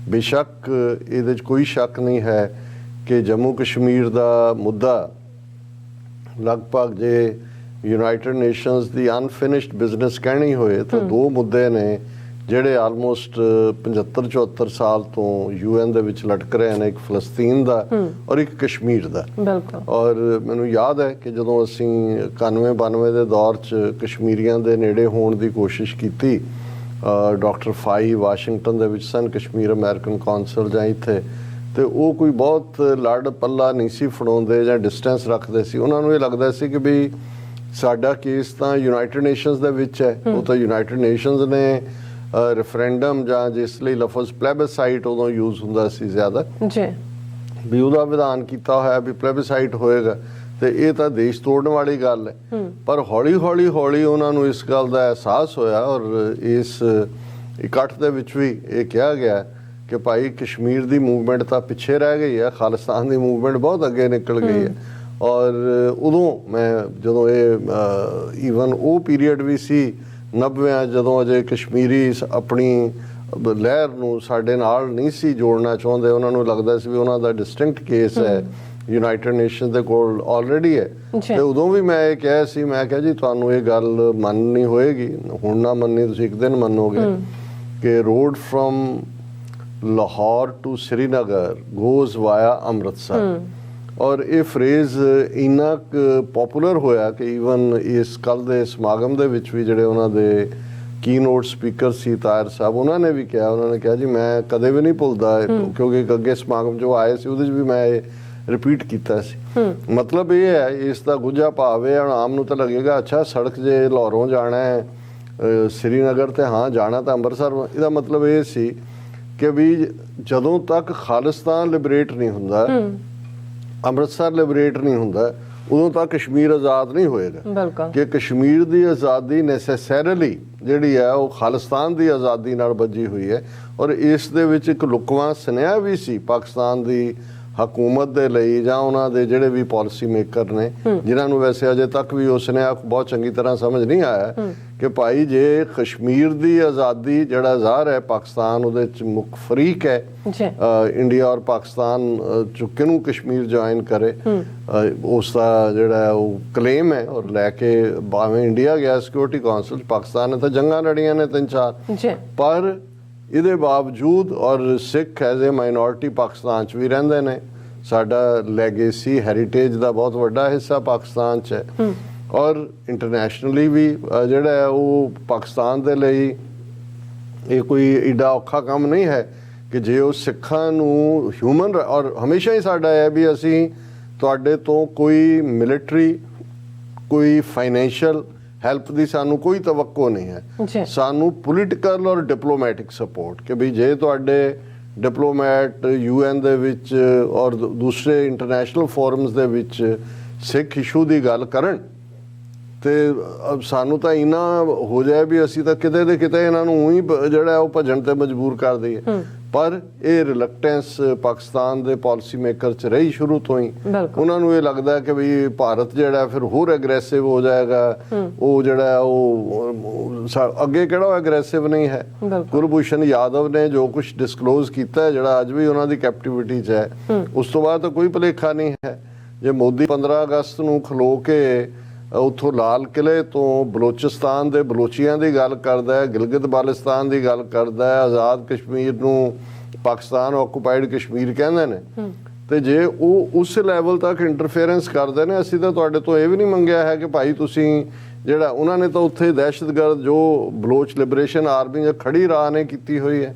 ਬੇਸ਼ੱਕ ਇਹਦੇ 'ਚ ਕੋਈ ਸ਼ੱਕ ਨਹੀਂ ਹੈ ਕਿ ਜੰਮੂ ਕਸ਼ਮੀਰ ਦਾ ਮੁੱਦਾ ਲਗਭਗ ਜੇ ਯੂਨਾਈਟਿਡ ਨੇਸ਼ਨਸ ਦੀ ਅਨਫਿਨਿਸ਼ਡ ਬਿਜ਼ਨਸ ਕਹਿਣੀ ਹੋਏ ਤਾਂ 2 ਮੁੱਦੇ ਨੇ ਜਿਹੜੇ ਆਲਮੋਸਟ 75-74 ਸਾਲ ਤੋਂ UN ਦੇ ਵਿੱਚ ਲਟਕ ਰਹੇ ਨੇ, ਇੱਕ ਫਲਸਤੀਨ ਦਾ ਔਰ ਇੱਕ ਕਸ਼ਮੀਰ ਦਾ। ਔਰ ਮੈਨੂੰ ਯਾਦ ਹੈ ਕਿ ਜਦੋਂ ਅਸੀਂ 91-92 ਦੇ ਦੌਰ 'ਚ ਕਸ਼ਮੀਰੀਆਂ ਦੇ ਨੇੜੇ ਹੋਣ ਦੀ ਕੋਸ਼ਿਸ਼ ਕੀਤੀ, ਡਾਕਟਰ ਫਾਈ ਵਾਸ਼ਿੰਗਟਨ ਦੇ ਵਿੱਚ ਸਨ, ਕਸ਼ਮੀਰ ਅਮਰੀਕਨ ਕੌਂਸਲ ਜਾਂ ਇੱਥੇ, ਤੇ ਉਹ ਕੋਈ ਬਹੁਤ ਲੜ ਪੱਲਾ ਨਹੀਂ ਸੀ ਫੜਾਉਂਦੇ ਜਾਂ ਡਿਸਟੈਂਸ ਰੱਖਦੇ ਸੀ। ਉਹਨਾਂ ਨੂੰ ਇਹ ਲੱਗਦਾ ਸੀ ਕਿ ਵੀ ਸਾਡਾ ਕੇਸ ਤਾਂ ਯੂਨਾਈਟਿਡ ਨੇਸ਼ਨਸ ਦੇ ਵਿੱਚ ਹੈ, ਉਹ ਤਾਂ ਯੂਨਾਈਟਿਡ ਨੇਸ਼ਨਸ ਨੇ ਰੈਫਰੈਂਡਮ ਜਾਂ ਜਿਸ ਲਈ ਲਫ਼ਜ਼ ਪਲੇਬਸਾਈਟ ਉਦੋਂ ਯੂਜ਼ ਹੁੰਦਾ ਸੀ ਜ਼ਿਆਦਾ ਵੀ ਉਹਦਾ ਵਿਧਾਨ ਕੀਤਾ ਹੋਇਆ ਵੀ ਪਲੇਬਸਾਈਟ ਹੋਏਗਾ, ਤੇ ਇਹ ਤਾਂ ਦੇਸ਼ ਤੋੜਨ ਵਾਲੀ ਗੱਲ ਹੈ। ਪਰ ਹੌਲੀ ਉਹਨਾਂ ਨੂੰ ਇਸ ਗੱਲ ਦਾ ਅਹਿਸਾਸ ਹੋਇਆ ਔਰ ਇਸ ਇਕੱਠ ਦੇ ਵਿੱਚ ਵੀ ਇਹ ਕਿਹਾ ਗਿਆ ਕਿ ਭਾਈ ਕਸ਼ਮੀਰ ਦੀ ਮੂਵਮੈਂਟ ਤਾਂ ਪਿੱਛੇ ਰਹਿ ਗਈ ਹੈ, ਖਾਲਿਸਤਾਨ ਦੀ ਮੂਵਮੈਂਟ ਬਹੁਤ ਅੱਗੇ ਨਿਕਲ ਗਈ ਹੈ। ਔਰ ਉਦੋਂ ਮੈਂ ਜਦੋਂ ਇਹ ਈਵਨ ਉਹ ਪੀਰੀਅਡ ਵੀ ਸੀ 90 ਜਦੋਂ ਅਜੇ ਕਸ਼ਮੀਰੀ ਆਪਣੀ ਲਹਿਰ ਨੂੰ ਸਾਡੇ ਨਾਲ ਨਹੀਂ ਸੀ ਜੋੜਨਾ ਚਾਹੁੰਦੇ, ਉਹਨਾਂ ਨੂੰ ਲੱਗਦਾ ਸੀ ਵੀ ਉਹਨਾਂ ਦਾ ਡਿਸਟਿੰਕਟ ਕੇਸ ਹੈ ਯੂਨਾਈਟਿਡ ਨੇਸ਼ਨ ਦੇ ਕੋਲ ਆਲਰੇਡੀ ਹੈ। ਤੇ ਉਦੋਂ ਵੀ ਮੈਂ ਇਹ ਕਿਹਾ ਸੀ, ਮੈਂ ਕਿਹਾ ਜੀ ਤੁਹਾਨੂੰ ਇਹ ਗੱਲ ਮੰਨਣੀ ਹੋਏਗੀ, ਹੁਣ ਨਾ ਮੰਨੀ ਤੁਸੀਂ ਇੱਕ ਦਿਨ ਮੰਨੋਗੇ ਕਿ road from Lahore to Srinagar goes via Amritsar. ਔਰ ਇਹ ਫਰੇਜ਼ ਇੰਨਾ ਪਪੂਲਰ ਹੋਇਆ ਕਿ ਈਵਨ ਇਸ ਕੱਲ ਦੇ ਸਮਾਗਮ ਦੇ ਵਿੱਚ ਵੀ ਜਿਹੜੇ ਉਹਨਾਂ ਦੇ ਕੀਨੋਟ ਸਪੀਕਰ ਸੀ ਤਾਹਿਰ ਸਾਹਿਬ, ਉਹਨਾਂ ਨੇ ਵੀ ਕਿਹਾ, ਉਹਨਾਂ ਨੇ ਕਿਹਾ ਜੀ ਮੈਂ ਕਦੇ ਵੀ ਨਹੀਂ ਭੁੱਲਦਾ, ਕਿਉਂਕਿ ਅੱਗੇ ਸਮਾਗਮ ਜੋ ਆਏ ਸੀ ਉਹਦੇ 'ਚ ਵੀ ਮੈਂ ਇਹ ਰਿਪੀਟ ਕੀਤਾ ਸੀ। ਮਤਲਬ ਇਹ ਹੈ, ਇਸ ਦਾ ਗੁੱਝਾ ਭਾਵ ਹੈ, ਆਮ ਨੂੰ ਤਾਂ ਲੱਗੇਗਾ ਅੱਛਾ ਸੜਕ ਜੇ ਲਾਹੌਰੋਂ ਜਾਣਾ ਹੈ ਸ਼੍ਰੀਨਗਰ ਤੇ ਹਾਂ ਜਾਣਾ ਤਾਂ ਅੰਮ੍ਰਿਤਸਰ। ਇਹਦਾ ਮਤਲਬ ਇਹ ਸੀ ਕਿ ਵੀ ਜਦੋਂ ਤੱਕ ਖਾਲਿਸਤਾਨ ਲਿਬਰੇਟ ਨਹੀਂ ਹੁੰਦਾ, ਅੰਮ੍ਰਿਤਸਰ ਲਿਬਰੇਟ ਨਹੀਂ ਹੁੰਦਾ, ਉਦੋਂ ਤੱਕ ਕਸ਼ਮੀਰ ਆਜ਼ਾਦ ਨਹੀਂ ਹੋਏਗਾ। ਕਿ ਕਸ਼ਮੀਰ ਦੀ ਆਜ਼ਾਦੀ ਨੈਸੈਸਰਲੀ ਜਿਹੜੀ ਹੈ ਉਹ ਖਾਲਿਸਤਾਨ ਦੀ ਆਜ਼ਾਦੀ ਨਾਲ ਬੱਝੀ ਹੋਈ ਹੈ। ਔਰ ਇਸ ਦੇ ਵਿੱਚ ਇੱਕ ਲੁਕਵਾਂ ਸੁਨੇਹਾ ਵੀ ਸੀ ਪਾਕਿਸਤਾਨ ਦੀ ਹਕੂਮਤ ਦੇ ਲਈ ਜਾਂ ਉਹਨਾਂ ਦੇ ਜਿਹੜੇ ਵੀ ਪਾਲਿਸੀ ਮੇਕਰ ਨੇ, ਜਿਨ੍ਹਾਂ ਨੂੰ ਵੈਸੇ ਅਜੇ ਤੱਕ ਵੀ ਉਸ ਨੇ ਬਹੁਤ ਚੰਗੀ ਤਰ੍ਹਾਂ ਸਮਝ ਨਹੀਂ ਆਇਆ ਕਿ ਭਾਈ ਜੇ ਕਸ਼ਮੀਰ ਦੀ ਆਜ਼ਾਦੀ ਜਿਹੜਾ ਜ਼ਾਹਰ ਹੈ ਪਾਕਿਸਤਾਨ ਉਹਦੇ ਚ ਮੁੱਖ ਫਰੀਕ ਹੈ ਇੰਡੀਆ ਔਰ ਪਾਕਿਸਤਾਨ ਚ ਕਿਹਨੂੰ ਕਸ਼ਮੀਰ ਜੁਆਇਨ ਕਰੇ, ਉਸ ਦਾ ਜਿਹੜਾ ਉਹ ਕਲੇਮ ਹੈ ਔਰ ਲੈ ਕੇ ਭਾਵੇਂ ਇੰਡੀਆ ਗਿਆ ਸਿਕਿਉਰਿਟੀ ਕਾਉਂਸਲ, ਪਾਕਿਸਤਾਨ ਨੇ ਤਾਂ ਜੰਗਾਂ ਲੜੀਆਂ ਨੇ 3-4, ਪਰ ਇਹਦੇ ਬਾਵਜੂਦ ਔਰ ਸਿੱਖ ਐਜ਼ ਏ ਮਾਈਨੋਰਿਟੀ ਪਾਕਿਸਤਾਨ 'ਚ ਵੀ ਰਹਿੰਦੇ ਨੇ। ਸਾਡਾ ਲੈਗੇਸੀ ਹੈਰੀਟੇਜ ਦਾ ਬਹੁਤ ਵੱਡਾ ਹਿੱਸਾ ਪਾਕਿਸਤਾਨ 'ਚ ਹੈ ਔਰ ਇੰਟਰਨੈਸ਼ਨਲੀ ਵੀ ਜਿਹੜਾ ਹੈ ਉਹ ਪਾਕਿਸਤਾਨ ਦੇ ਲਈ ਇਹ ਕੋਈ ਏਡਾ ਔਖਾ ਕੰਮ ਨਹੀਂ ਹੈ ਕਿ ਜੇ ਉਹ ਸਿੱਖਾਂ ਨੂੰ ਹਿਊਮਨ ਔਰ ਹਮੇਸ਼ਾ ਹੀ ਸਾਡਾ ਹੈ ਵੀ ਅਸੀਂ ਤੁਹਾਡੇ ਤੋਂ ਕੋਈ ਮਿਲਟਰੀ ਕੋਈ ਫਾਈਨੈਂਸ਼ੀਅਲ ਹੈਲਪ ਦੀ ਸਾਨੂੰ ਕੋਈ ਤਵੱਕੋ ਨਹੀਂ ਹੈ, ਸਾਨੂੰ ਪੋਲੀਟੀਕਲ ਔਰ ਡਿਪਲੋਮੈਟਿਕ ਸਪੋਰਟ ਕਿ ਵੀ ਜੇ ਤੁਹਾਡੇ ਡਿਪਲੋਮੈਟ UN ਦੇ ਵਿੱਚ ਔਰ ਦੂਸਰੇ ਇੰਟਰਨੈਸ਼ਨਲ ਫੋਰਮਸ ਦੇ ਵਿੱਚ ਸਿੱਖ ਇਸ਼ੂ ਦੀ ਗੱਲ ਕਰਨ ਤੇ ਸਾਨੂੰ ਤਾਂ ਇੰਨਾ ਹੋ ਜਾਏ ਵੀ ਅਸੀਂ ਤਾਂ ਕਿਤੇ ਦੇ ਕਿਤੇ ਇਹਨਾਂ ਨੂੰ ਹੀ ਜਿਹੜਾ ਉਹ ਭੱਜਣ ਤੇ ਮਜਬੂਰ ਕਰ ਦਈਏ, ਪਰ ਇਹ ਰਿਲੈਕਟੈਂਸ ਪਾਕਿਸਤਾਨ ਦੇ ਪਾਲਿਸੀ ਮੇਕਰ ਚ ਰਹੀ ਸ਼ੁਰੂ ਤੋਂ ਹੀ। ਉਹਨਾਂ ਨੂੰ ਇਹ ਲੱਗਦਾ ਕਿ ਵੀ ਭਾਰਤ ਜਿਹੜਾ ਫਿਰ ਹੋਰ ਐਗਰੈਸਿਵ ਹੋ ਜਾਏਗਾ, ਉਹ ਜਿਹੜਾ ਉਹ ਅੱਗੇ ਕਿਹੜਾ ਐਗਰੈਸਿਵ ਨਹੀਂ ਹੈ। ਕੁਲਭੂਸ਼ਣ ਯਾਦਵ ਨੇ ਜੋ ਕੁਝ ਡਿਸਕਲੋਜ਼ ਕੀਤਾ ਜਿਹੜਾ ਅੱਜ ਵੀ ਉਹਨਾਂ ਦੀ ਕੈਪਟੀਵਿਟੀ ਚ ਹੈ, ਉਸ ਤੋਂ ਬਾਅਦ ਤਾਂ ਕੋਈ ਭੁਲੇਖਾ ਨਹੀਂ ਹੈ। ਜੇ ਮੋਦੀ 15 ਅਗਸਤ ਨੂੰ ਖਲੋ ਕੇ ਉੱਥੋਂ ਲਾਲ ਕਿਲੇ ਤੋਂ ਬਲੋਚਿਸਤਾਨ ਦੇ ਬਲੋਚੀਆਂ ਦੀ ਗੱਲ ਕਰਦਾ ਹੈ, ਗਿਲਗਿਤ ਬਾਲਟਿਸਤਾਨ ਦੀ ਗੱਲ ਕਰਦਾ ਹੈ, ਆਜ਼ਾਦ ਕਸ਼ਮੀਰ ਨੂੰ ਪਾਕਿਸਤਾਨ ਆਕੂਪਾਈਡ ਕਸ਼ਮੀਰ ਕਹਿੰਦੇ ਨੇ, ਤੇ ਜੇ ਉਹ ਉਸ ਲੈਵਲ ਤੱਕ ਇੰਟਰਫੇਰੈਂਸ ਕਰਦੇ ਨੇ, ਅਸੀਂ ਤਾਂ ਤੁਹਾਡੇ ਤੋਂ ਇਹ ਵੀ ਨਹੀਂ ਮੰਗਿਆ ਹੈ ਕਿ ਭਾਈ ਤੁਸੀਂ ਜਿਹੜਾ ਉਹਨਾਂ ਨੇ ਤਾਂ ਉੱਥੇ ਦਹਿਸ਼ਤਗਰਦ ਜੋ ਬਲੋਚ ਲਿਬਰੇਸ਼ਨ ਆਰਮੀ ਜਾਂ ਖੜੀ ਰਾਹ ਨੇ ਕੀਤੀ ਹੋਈ ਹੈ,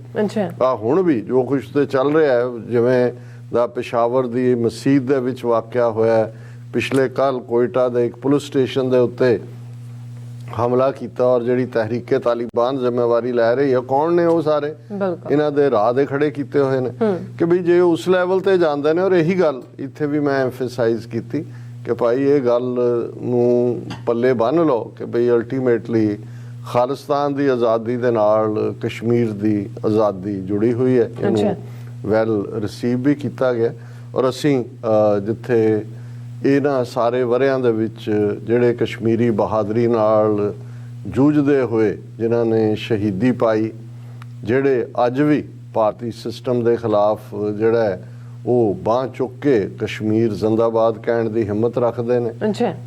ਹੁਣ ਵੀ ਜੋ ਕੁਝ ਤੇ ਚੱਲ ਰਿਹਾ ਹੈ, ਜਿਵੇਂ ਦਾ ਪਿਸ਼ਾਵਰ ਦੀ ਮਸਜਿਦ ਦੇ ਵਿੱਚ ਵਾਕਿਆ ਹੋਇਆ, ਪਿਛਲੇ ਕੱਲ ਕੋਇਟਾ ਦੇ ਇੱਕ ਪੁਲਿਸ ਸਟੇਸ਼ਨ ਦੇ ਉੱਤੇ ਹਮਲਾ ਕੀਤਾ ਔਰ ਜਿਹੜੀ ਤਹਿਰੀਕੇ ਤਾਲਿਬਾਨ ਜ਼ਿੰਮੇਵਾਰੀ ਲੈ ਰਹੀ ਹੈ, ਕੌਣ ਨੇ ਉਹ ਸਾਰੇ ਇਹਨਾਂ ਦੇ ਰਾਹ ਦੇ ਖੜੇ ਕੀਤੇ ਹੋਏ ਨੇ ਕਿ ਵੀ ਜੇ ਉਸ ਲੈਵਲ ਤੇ ਜਾਂਦੇ ਨੇ। ਔਰ ਇਹੀ ਗੱਲ ਇੱਥੇ ਵੀ ਮੈਂ ਐਮਫੇਸਾਈਜ਼ ਕੀਤੀ ਕਿ ਭਾਈ ਇਹ ਗੱਲ ਨੂੰ ਪੱਲੇ ਬੰਨ੍ਹ ਲਓ ਕਿ ਬਈ ਅਲਟੀਮੇਟਲੀ ਖਾਲਿਸਤਾਨ ਦੀ ਆਜ਼ਾਦੀ ਦੇ ਨਾਲ ਕਸ਼ਮੀਰ ਦੀ ਆਜ਼ਾਦੀ ਜੁੜੀ ਹੋਈ ਹੈ। ਇਹਨੂੰ ਵੈਲ ਰਿਸੀਵ ਵੀ ਕੀਤਾ ਗਿਆ ਔਰ ਅਸੀਂ ਜਿੱਥੇ ਇਹਨਾਂ ਸਾਰੇ ਵਰਿਆਂ ਦੇ ਵਿੱਚ ਜਿਹੜੇ ਕਸ਼ਮੀਰੀ ਬਹਾਦਰੀ ਨਾਲ ਜੂਝਦੇ ਹੋਏ ਜਿਨ੍ਹਾਂ ਨੇ ਸ਼ਹੀਦੀ ਪਾਈ, ਜਿਹੜੇ ਅੱਜ ਵੀ ਭਾਰਤੀ ਸਿਸਟਮ ਦੇ ਖਿਲਾਫ ਜਿਹੜਾ ਹੈ ਉਹ ਬਾਂਹ ਚੁੱਕ ਕੇ ਕਸ਼ਮੀਰ ਜ਼ਿੰਦਾਬਾਦ ਕਹਿਣ ਦੀ ਹਿੰਮਤ ਰੱਖਦੇ ਨੇ,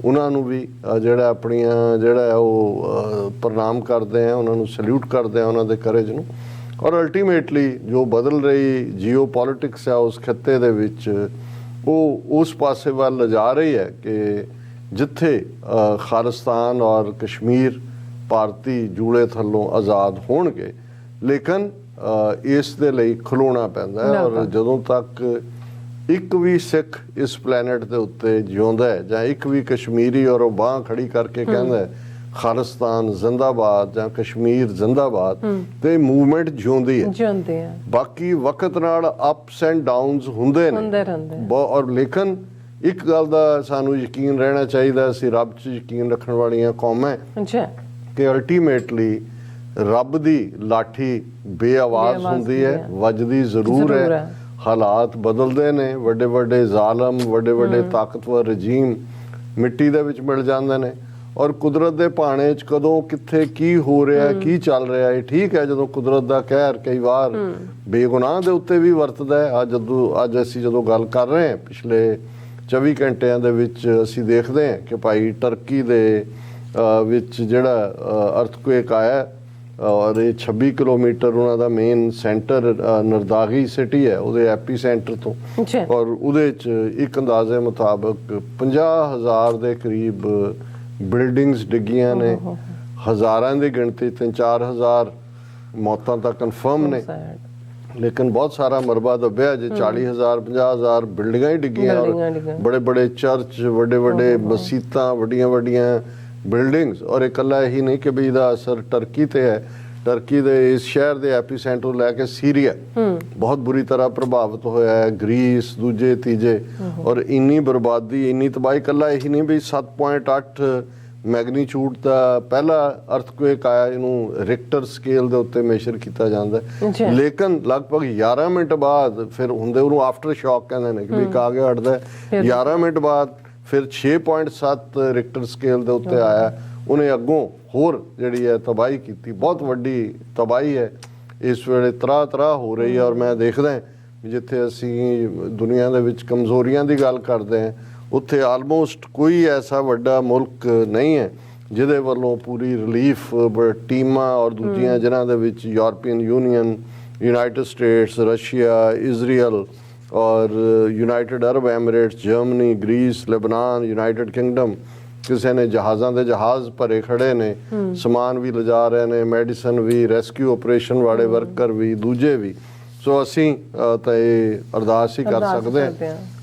ਉਹਨਾਂ ਨੂੰ ਵੀ ਜਿਹੜਾ ਆਪਣੀਆਂ ਜਿਹੜਾ ਉਹ ਪ੍ਰਣਾਮ ਕਰਦੇ ਆ, ਉਹਨਾਂ ਨੂੰ ਸੈਲੂਟ ਕਰਦੇ ਆ ਉਹਨਾਂ ਦੇ ਕਰੇਜ ਨੂੰ। ਔਰ ਅਲਟੀਮੇਟਲੀ ਜੋ ਬਦਲ ਰਹੀ ਜੀਓ ਪੋਲਿਟਿਕਸ ਹੈ ਉਸ ਖਿੱਤੇ ਦੇ ਵਿੱਚ ਉਹ ਉਸ ਪਾਸੇ ਵੱਲ ਲਿਜਾ ਰਹੀ ਹੈ ਕਿ ਜਿੱਥੇ ਖਾਲਿਸਤਾਨ ਔਰ ਕਸ਼ਮੀਰ ਭਾਰਤੀ ਜੂੜੇ ਥੱਲੋਂ ਆਜ਼ਾਦ ਹੋਣਗੇ, ਲੇਕਿਨ ਇਸ ਦੇ ਲਈ ਖਲੋਣਾ ਪੈਂਦਾ ਹੈ। ਔਰ ਜਦੋਂ ਤੱਕ ਇੱਕ ਵੀ ਸਿੱਖ ਇਸ ਪਲੈਨਟ ਦੇ ਉੱਤੇ ਜਿਉਂਦਾ ਹੈ ਜਾਂ ਇੱਕ ਵੀ ਕਸ਼ਮੀਰੀ ਔਰ ਉਹ ਬਾਂਹ ਖੜੀ ਕਰਕੇ ਕਹਿੰਦਾ ਹੈ ਖਾਲਿਸਤਾਨ ਜ਼ਿੰਦਾਬਾਦ ਜਾਂ ਕਸ਼ਮੀਰ ਜ਼ਿੰਦਾਬਾਦ, ਤੇ ਮੂਵਮੈਂਟ ਜਿਉਂਦੀ ਹੈ। ਬਾਕੀ ਵਕਤ ਨਾਲ ਅਪਸ ਐਂਡ ਡਾਊਨਸ ਹੁੰਦੇ ਨੇ ਔਰ ਲੇਕਿਨ ਇੱਕ ਗੱਲ ਦਾ ਸਾਨੂੰ ਯਕੀਨ ਰਹਿਣਾ ਚਾਹੀਦਾ, ਅਸੀਂ ਰੱਬ 'ਚ ਯਕੀਨ ਰੱਖਣ ਵਾਲੀਆਂ ਕੌਮਾਂ ਕਿ ਅਲਟੀਮੇਟਲੀ ਰੱਬ ਦੀ ਲਾਠੀ ਬੇਆਵਾਜ਼ ਹੁੰਦੀ ਹੈ, ਵੱਜਦੀ ਜ਼ਰੂਰ ਹੈ। ਹਾਲਾਤ ਬਦਲਦੇ ਨੇ, ਵੱਡੇ ਵੱਡੇ ਜ਼ਾਲਮ ਵੱਡੇ ਵੱਡੇ ਤਾਕਤਵਰ ਰਜੀਮ ਮਿੱਟੀ ਦੇ ਵਿੱਚ ਮਿਲ ਜਾਂਦੇ ਨੇ ਔਰ ਕੁਦਰਤ ਦੇ ਭਾਣੇ 'ਚ ਕਦੋਂ ਕਿੱਥੇ ਕੀ ਹੋ ਰਿਹਾ ਕੀ ਚੱਲ ਰਿਹਾ ਹੈ। ਠੀਕ ਹੈ, ਜਦੋਂ ਕੁਦਰਤ ਦਾ ਕਹਿਰ ਕਈ ਵਾਰ ਬੇਗੁਨਾਹ ਦੇ ਉੱਤੇ ਵੀ ਵਰਤਦਾ ਹੈ। ਅੱਜ ਅਸੀਂ ਜਦੋਂ ਗੱਲ ਕਰ ਰਹੇ ਹਾਂ ਪਿਛਲੇ 24 ਘੰਟਿਆਂ ਦੇ ਵਿੱਚ ਅਸੀਂ ਦੇਖਦੇ ਹਾਂ ਕਿ ਭਾਈ ਟਰਕੀ ਦੇ ਵਿੱਚ ਜਿਹੜਾ ਅਰਥਕੁਏਕ ਆਇਆ ਔਰ ਇਹ 26 ਕਿਲੋਮੀਟਰ ਉਹਨਾਂ ਦਾ ਮੇਨ ਸੈਂਟਰ ਨਰਦਾਗੀ ਸਿਟੀ ਹੈ ਉਹਦੇ ਐਪੀ ਸੈਂਟਰ ਤੋਂ, ਔਰ ਉਹਦੇ 'ਚ ਇੱਕ ਅੰਦਾਜ਼ੇ ਮੁਤਾਬਕ 50,000 ਦੇ ਕਰੀਬ ਬਿਲਡਿੰਗਸ ਡਿੱਗੀਆਂ ਨੇ, ਹਜ਼ਾਰਾਂ ਦੀ ਗਿਣਤੀ 3-4 ਮੌਤਾਂ ਤਾਂ ਕਨਫਰਮ ਨੇ, ਲੇਕਿਨ ਬਹੁਤ ਸਾਰਾ ਮਰਬਾ ਦੱਬਿਆ। ਜੇ 40,000 50,000 ਬਿਲਡਿੰਗਾਂ ਹੀ ਡਿੱਗੀਆਂ, ਬੜੇ ਬੜੇ ਚਰਚ, ਵੱਡੇ ਵੱਡੇ ਮਸੀਤਾਂ, ਵੱਡੀਆਂ ਵੱਡੀਆਂ ਬਿਲਡਿੰਗਸ। ਔਰ ਇਕੱਲਾ ਇਹੀ ਨਹੀਂ ਕਿ ਵੀ ਇਹਦਾ ਅਸਰ ਟਰਕੀ ਤੇ ਹੈ, ਟਰਕੀ ਦੇ ਇਸ ਸ਼ਹਿਰ ਦੇ ਐਪੀ ਸੈਂਟਰ ਲੈ ਕੇ ਸੀਰੀਆ ਬਹੁਤ ਬੁਰੀ ਤਰ੍ਹਾਂ ਪ੍ਰਭਾਵਿਤ ਹੋਇਆ ਹੈ, ਗ੍ਰੀਸ ਦੂਜੇ ਤੀਜੇ। ਔਰ ਇੰਨੀ ਬਰਬਾਦੀ ਇੰਨੀ ਤਬਾਹੀ, ਇਕੱਲਾ ਇਹੀ ਨਹੀਂ ਵੀ 7.8 ਮੈਗਨੀਚਿਊਡ ਦਾ ਪਹਿਲਾ ਅਰਥਕੁਏਕ ਆਇਆ, ਇਹਨੂੰ ਰਿਕਟਰ ਸਕੇਲ ਦੇ ਉੱਤੇ ਮੇਜ਼ਰ ਕੀਤਾ ਜਾਂਦਾ ਜੀ। ਹੈ। ਲੇਕਿਨ ਲਗਭਗ 11 ਮਿੰਟ ਬਾਅਦ ਫਿਰ ਹੁੰਦੇ ਉਹਨੂੰ ਆਫਟਰ ਸ਼ੌਕ ਕਹਿੰਦੇ ਨੇ ਕਿ ਵੀ ਇੱਕ ਆ ਗਿਆ ਹਟਦਾ ਹੈ। 11 ਮਿੰਟ ਬਾਅਦ ਫਿਰ 6.7 ਰਿਕਟਰ ਸਕੇਲ ਦੇ ਉੱਤੇ ਆਇਆ। ਉਹਨੇ ਅੱਗੋਂ ਹੋਰ ਜਿਹੜੀ ਹੈ ਤਬਾਹੀ ਕੀਤੀ, ਬਹੁਤ ਵੱਡੀ ਤਬਾਹੀ ਹੈ ਇਸ ਵੇਲੇ ਤਰ੍ਹਾਂ ਹੋ ਰਹੀ ਹੈ। ਔਰ ਮੈਂ ਦੇਖਦਾ ਵੀ ਜਿੱਥੇ ਅਸੀਂ ਦੁਨੀਆ ਦੇ ਵਿੱਚ ਕਮਜ਼ੋਰੀਆਂ ਦੀ ਗੱਲ ਕਰਦੇ ਹਾਂ, ਉੱਥੇ ਆਲਮੋਸਟ ਕੋਈ ਐਸਾ ਵੱਡਾ ਮੁਲਕ ਨਹੀਂ ਹੈ ਜਿਹਦੇ ਵੱਲੋਂ ਪੂਰੀ ਰਿਲੀਫ ਟੀਮਾਂ ਔਰ ਦੂਜੀਆਂ ਜਿਨ੍ਹਾਂ ਦੇ ਵਿੱਚ European union, United States, Russia, Israel ਔਰ United Arab Emirates, Germany, Greece, Lebanon, United Kingdom, ਕਿਸੇ ਨੇ ਜਹਾਜ਼ਾਂ ਦੇ ਜਹਾਜ਼ ਭਰੇ ਖੜੇ ਨੇ, ਸਮਾਨ ਵੀ ਲਿਜਾ ਰਹੇ ਨੇ, ਮੈਡੀਸਨ ਵੀ, ਰੈਸਕਿਊ ਆਪਰੇਸ਼ਨ ਵਾਲੇ ਵਰਕਰ ਵੀ, ਦੂਜੇ ਵੀ। ਸੋ ਅਸੀਂ ਤਾਂ ਇਹ ਅਰਦਾਸ ਹੀ ਕਰ ਸਕਦੇ ਹਾਂ।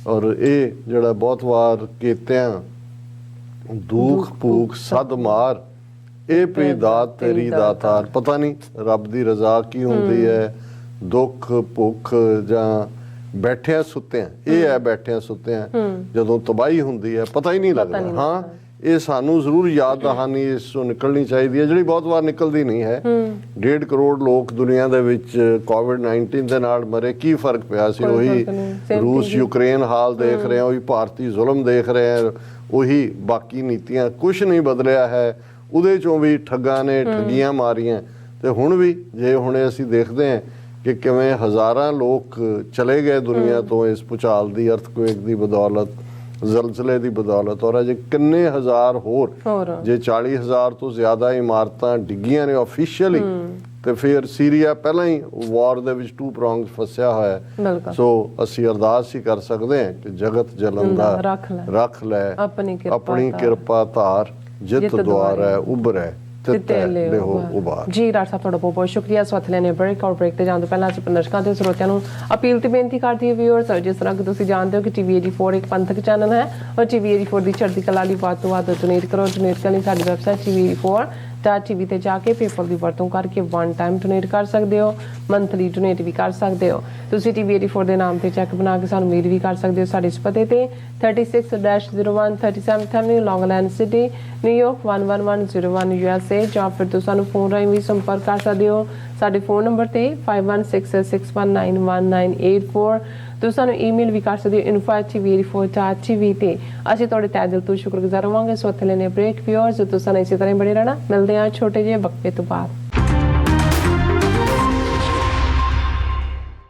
ਔਰ ਇਹ ਜਿਹੜਾ ਬਹੁਤ ਵਾਰ ਕੀਤਿਆਂ ਦੁੱਖ ਭੂਖ ਸਦ ਮਾਰ, ਇਹ ਪਈ ਦਾਤ ਤੇਰੀ ਦਾਤਾਰ। ਪਤਾ ਨਹੀਂ ਰੱਬ ਦੀ ਰਜ਼ਾ ਕੀ ਹੁੰਦੀ ਹੈ, ਦੁੱਖ ਭੁੱਖ ਜਾਂ ਬੈਠਿਆਂ ਸੁੱਤਿਆਂ। ਇਹ ਹੈ ਬੈਠਿਆਂ ਸੁੱਤਿਆਂ ਜਦੋਂ ਤਬਾਹੀ ਹੁੰਦੀ ਹੈ, ਪਤਾ ਹੀ ਨਹੀਂ ਲੱਗਦਾ। ਹਾਂ, ਇਹ ਸਾਨੂੰ ਜ਼ਰੂਰ ਯਾਦ ਦਹਾਨੀ ਇਸ ਤੋਂ ਨਿਕਲਣੀ ਚਾਹੀਦੀ ਹੈ, ਜਿਹੜੀ ਬਹੁਤ ਵਾਰ ਨਿਕਲਦੀ ਨਹੀਂ ਹੈ। 1.5 ਕਰੋੜ ਲੋਕ ਦੁਨੀਆ ਦੇ ਵਿੱਚ ਕੋਵਿਡ-19 ਦੇ ਨਾਲ ਮਰੇ, ਕੀ ਫਰਕ ਪਿਆ ਸੀ? ਉਹੀ ਰੂਸ ਯੂਕਰੇਨ ਹਾਲ ਦੇਖ ਰਹੇ ਹਾਂ, ਉਹੀ ਭਾਰਤੀ ਜ਼ੁਲਮ ਦੇਖ ਰਹੇ ਹਾਂ, ਉਹੀ ਬਾਕੀ ਨੀਤੀਆਂ, ਕੁਛ ਨਹੀਂ ਬਦਲਿਆ ਹੈ। ਉਹਦੇ ਚੋਂ ਵੀ ਠੱਗਾਂ ਨੇ ਠੱਗੀਆਂ ਮਾਰੀਆਂ। ਤੇ ਹੁਣ ਵੀ ਜੇ ਹੁਣ ਅਸੀਂ ਦੇਖਦੇ ਹਾਂ ਕਿ ਕਿਵੇਂ ਹਜ਼ਾਰਾਂ ਲੋਕ ਚਲੇ ਗਏ ਦੁਨੀਆ ਤੋਂ ਇਸ ਭੂਚਾਲ ਦੀ, ਅਰਥਕੁਏਕ ਦੀ ਬਦੌਲਤ, ਜ਼ਲਜ਼ਲੇ ਦੀ ਬਦੌਲਤ, ਔਰ ਅਜੇ ਕਿੰਨੇ ਹਜ਼ਾਰ ਹੋਰ ਜੇ 40,000 ਤੋਂ ਜ਼ਿਆਦਾ ਇਮਾਰਤਾਂ ਡਿੱਗੀਆਂ ਨੇ ਆਫੀਸ਼ੀਅਲੀ। ਤੇ ਫਿਰ ਸੀਰੀਆ ਪਹਿਲਾਂ ਹੀ ਵਾਰ ਦੇ ਵਿੱਚ 2 ਪ੍ਰੋਂਗ ਫਸਿਆ ਹੋਇਆ ਹੈ। ਸੋ ਅਸੀਂ ਅਰਦਾਸ ਹੀ ਕਰ ਸਕਦੇ ਹਾਂ ਕਿ ਜਗਤ ਜਲੰਦਾ ਰੱਖ ਲੈ ਆਪਣੀ ਕਿਰਪਾ ਧਾਰ, ਜਿਤ ਦੁਆਰ ਹੈ ਉਭਰੈ ਤਿਤੈ ਲਿਹੋ ਉਬਾਰ। ਜੀ ਡਾਕਟਰ ਸਾਹਿਬ, ਤੁਹਾਡਾ ਬਹੁਤ ਬਹੁਤ ਸ਼ੁਕਰੀਆ। ਸੋ ਇੱਥੇ ਲੈਣੇ ਬ੍ਰੇਕ, ਔਰ ਬ੍ਰੇਕ ਤੇ ਜਾਣ ਤੋਂ ਪਹਿਲਾਂ ਅਸੀਂ ਦਰਸ਼ਕਾਂ ਤੇ ਸਰੋਤਿਆਂ ਨੂੰ ਅਪੀਲ ਤੇ ਬੇਨਤੀ ਕਰਦੀ ਹਾਂ ਵਿਊਅਰਸ, ਜਿਸ ਤਰ੍ਹਾਂ ਕਿ ਤੁਸੀਂ ਜਾਣਦੇ ਹੋ ਕਿ ਟੀਵੀ 84 ਇੱਕ ਪੰਥਕ ਚੈਨਲ ਹੈ, ਔਰ ਟੀਵੀ 84 ਦੀ ਚੜ੍ਹਦੀ ਕਲਾ ਲਈ ਵੱਧ ਤੋਂ ਵੱਧ ਡੋਨੇਟ ਕਰੋ। ਡੋਨੇਟ ਕਰਨ ਲਈ ਸਾਡੀ ਵੈਬਸਾਈਟ TV ਤੇ ਜਾ ਕੇ ਪੇਪਰ ਦੀ ਵਰਤੋਂ ਕਰਕੇ 1 ਟਾਈਮ ਡੋਨੇਟ ਕਰ ਸਕਦੇ ਹੋ, ਮੰਥਲੀ ਡੋਨੇਟ ਵੀ ਕਰ ਸਕਦੇ ਹੋ। ਤੁਸੀਂ ਟੀਵੀ 84 ਦੇ ਨਾਮ ਤੇ ਚੈੱਕ ਬਣਾ ਕੇ ਸਾਨੂੰ ਮੇਲ ਵੀ ਕਰ ਸਕਦੇ ਹੋ ਸਾਡੇ ਇਸ ਪਤੇ ਤੇ 36-01 37th Avenue, Long Island City, New York 11101 USA, ਜਾਂ ਫਿਰ ਤੁਸੀਂ ਸਾਨੂੰ ਫੋਨ ਰਾਹੀਂ ਵੀ ਸੰਪਰਕ ਕਰ ਸਕਦੇ ਹੋ ਸਾਡੇ ਫੋਨ ਨੰਬਰ ਤੇ 5166191984। ਤੁਸੀਂ ਸਾਨੂੰ ਈਮੇਲ ਵੀ ਕਰ ਸਕਦੇ ਹੋ info@tv84.tv ਤੇ। ਅਸੀਂ ਤੁਹਾਡੇ ਤਹਿ ਦਿਲ ਤੋਂ ਸ਼ੁਕਰਗੁਜ਼ਾਰ ਹੋਵਾਂਗੇ। ਸੋ ਇੱਥੇ ਲੈਣੇ ਬ੍ਰੇਕ ਵਿਊਅਰਸ, ਤੁਸੀਂ ਸਾਨੂੰ ਇਸੇ ਤਰ੍ਹਾਂ ਬਣੇ ਰਹਿਣਾ। ਮਿਲਦੇ ਹਾਂ ਛੋਟੇ ਜਿਹੇ ਵਕਫੇ ਤੋਂ ਬਾਅਦ।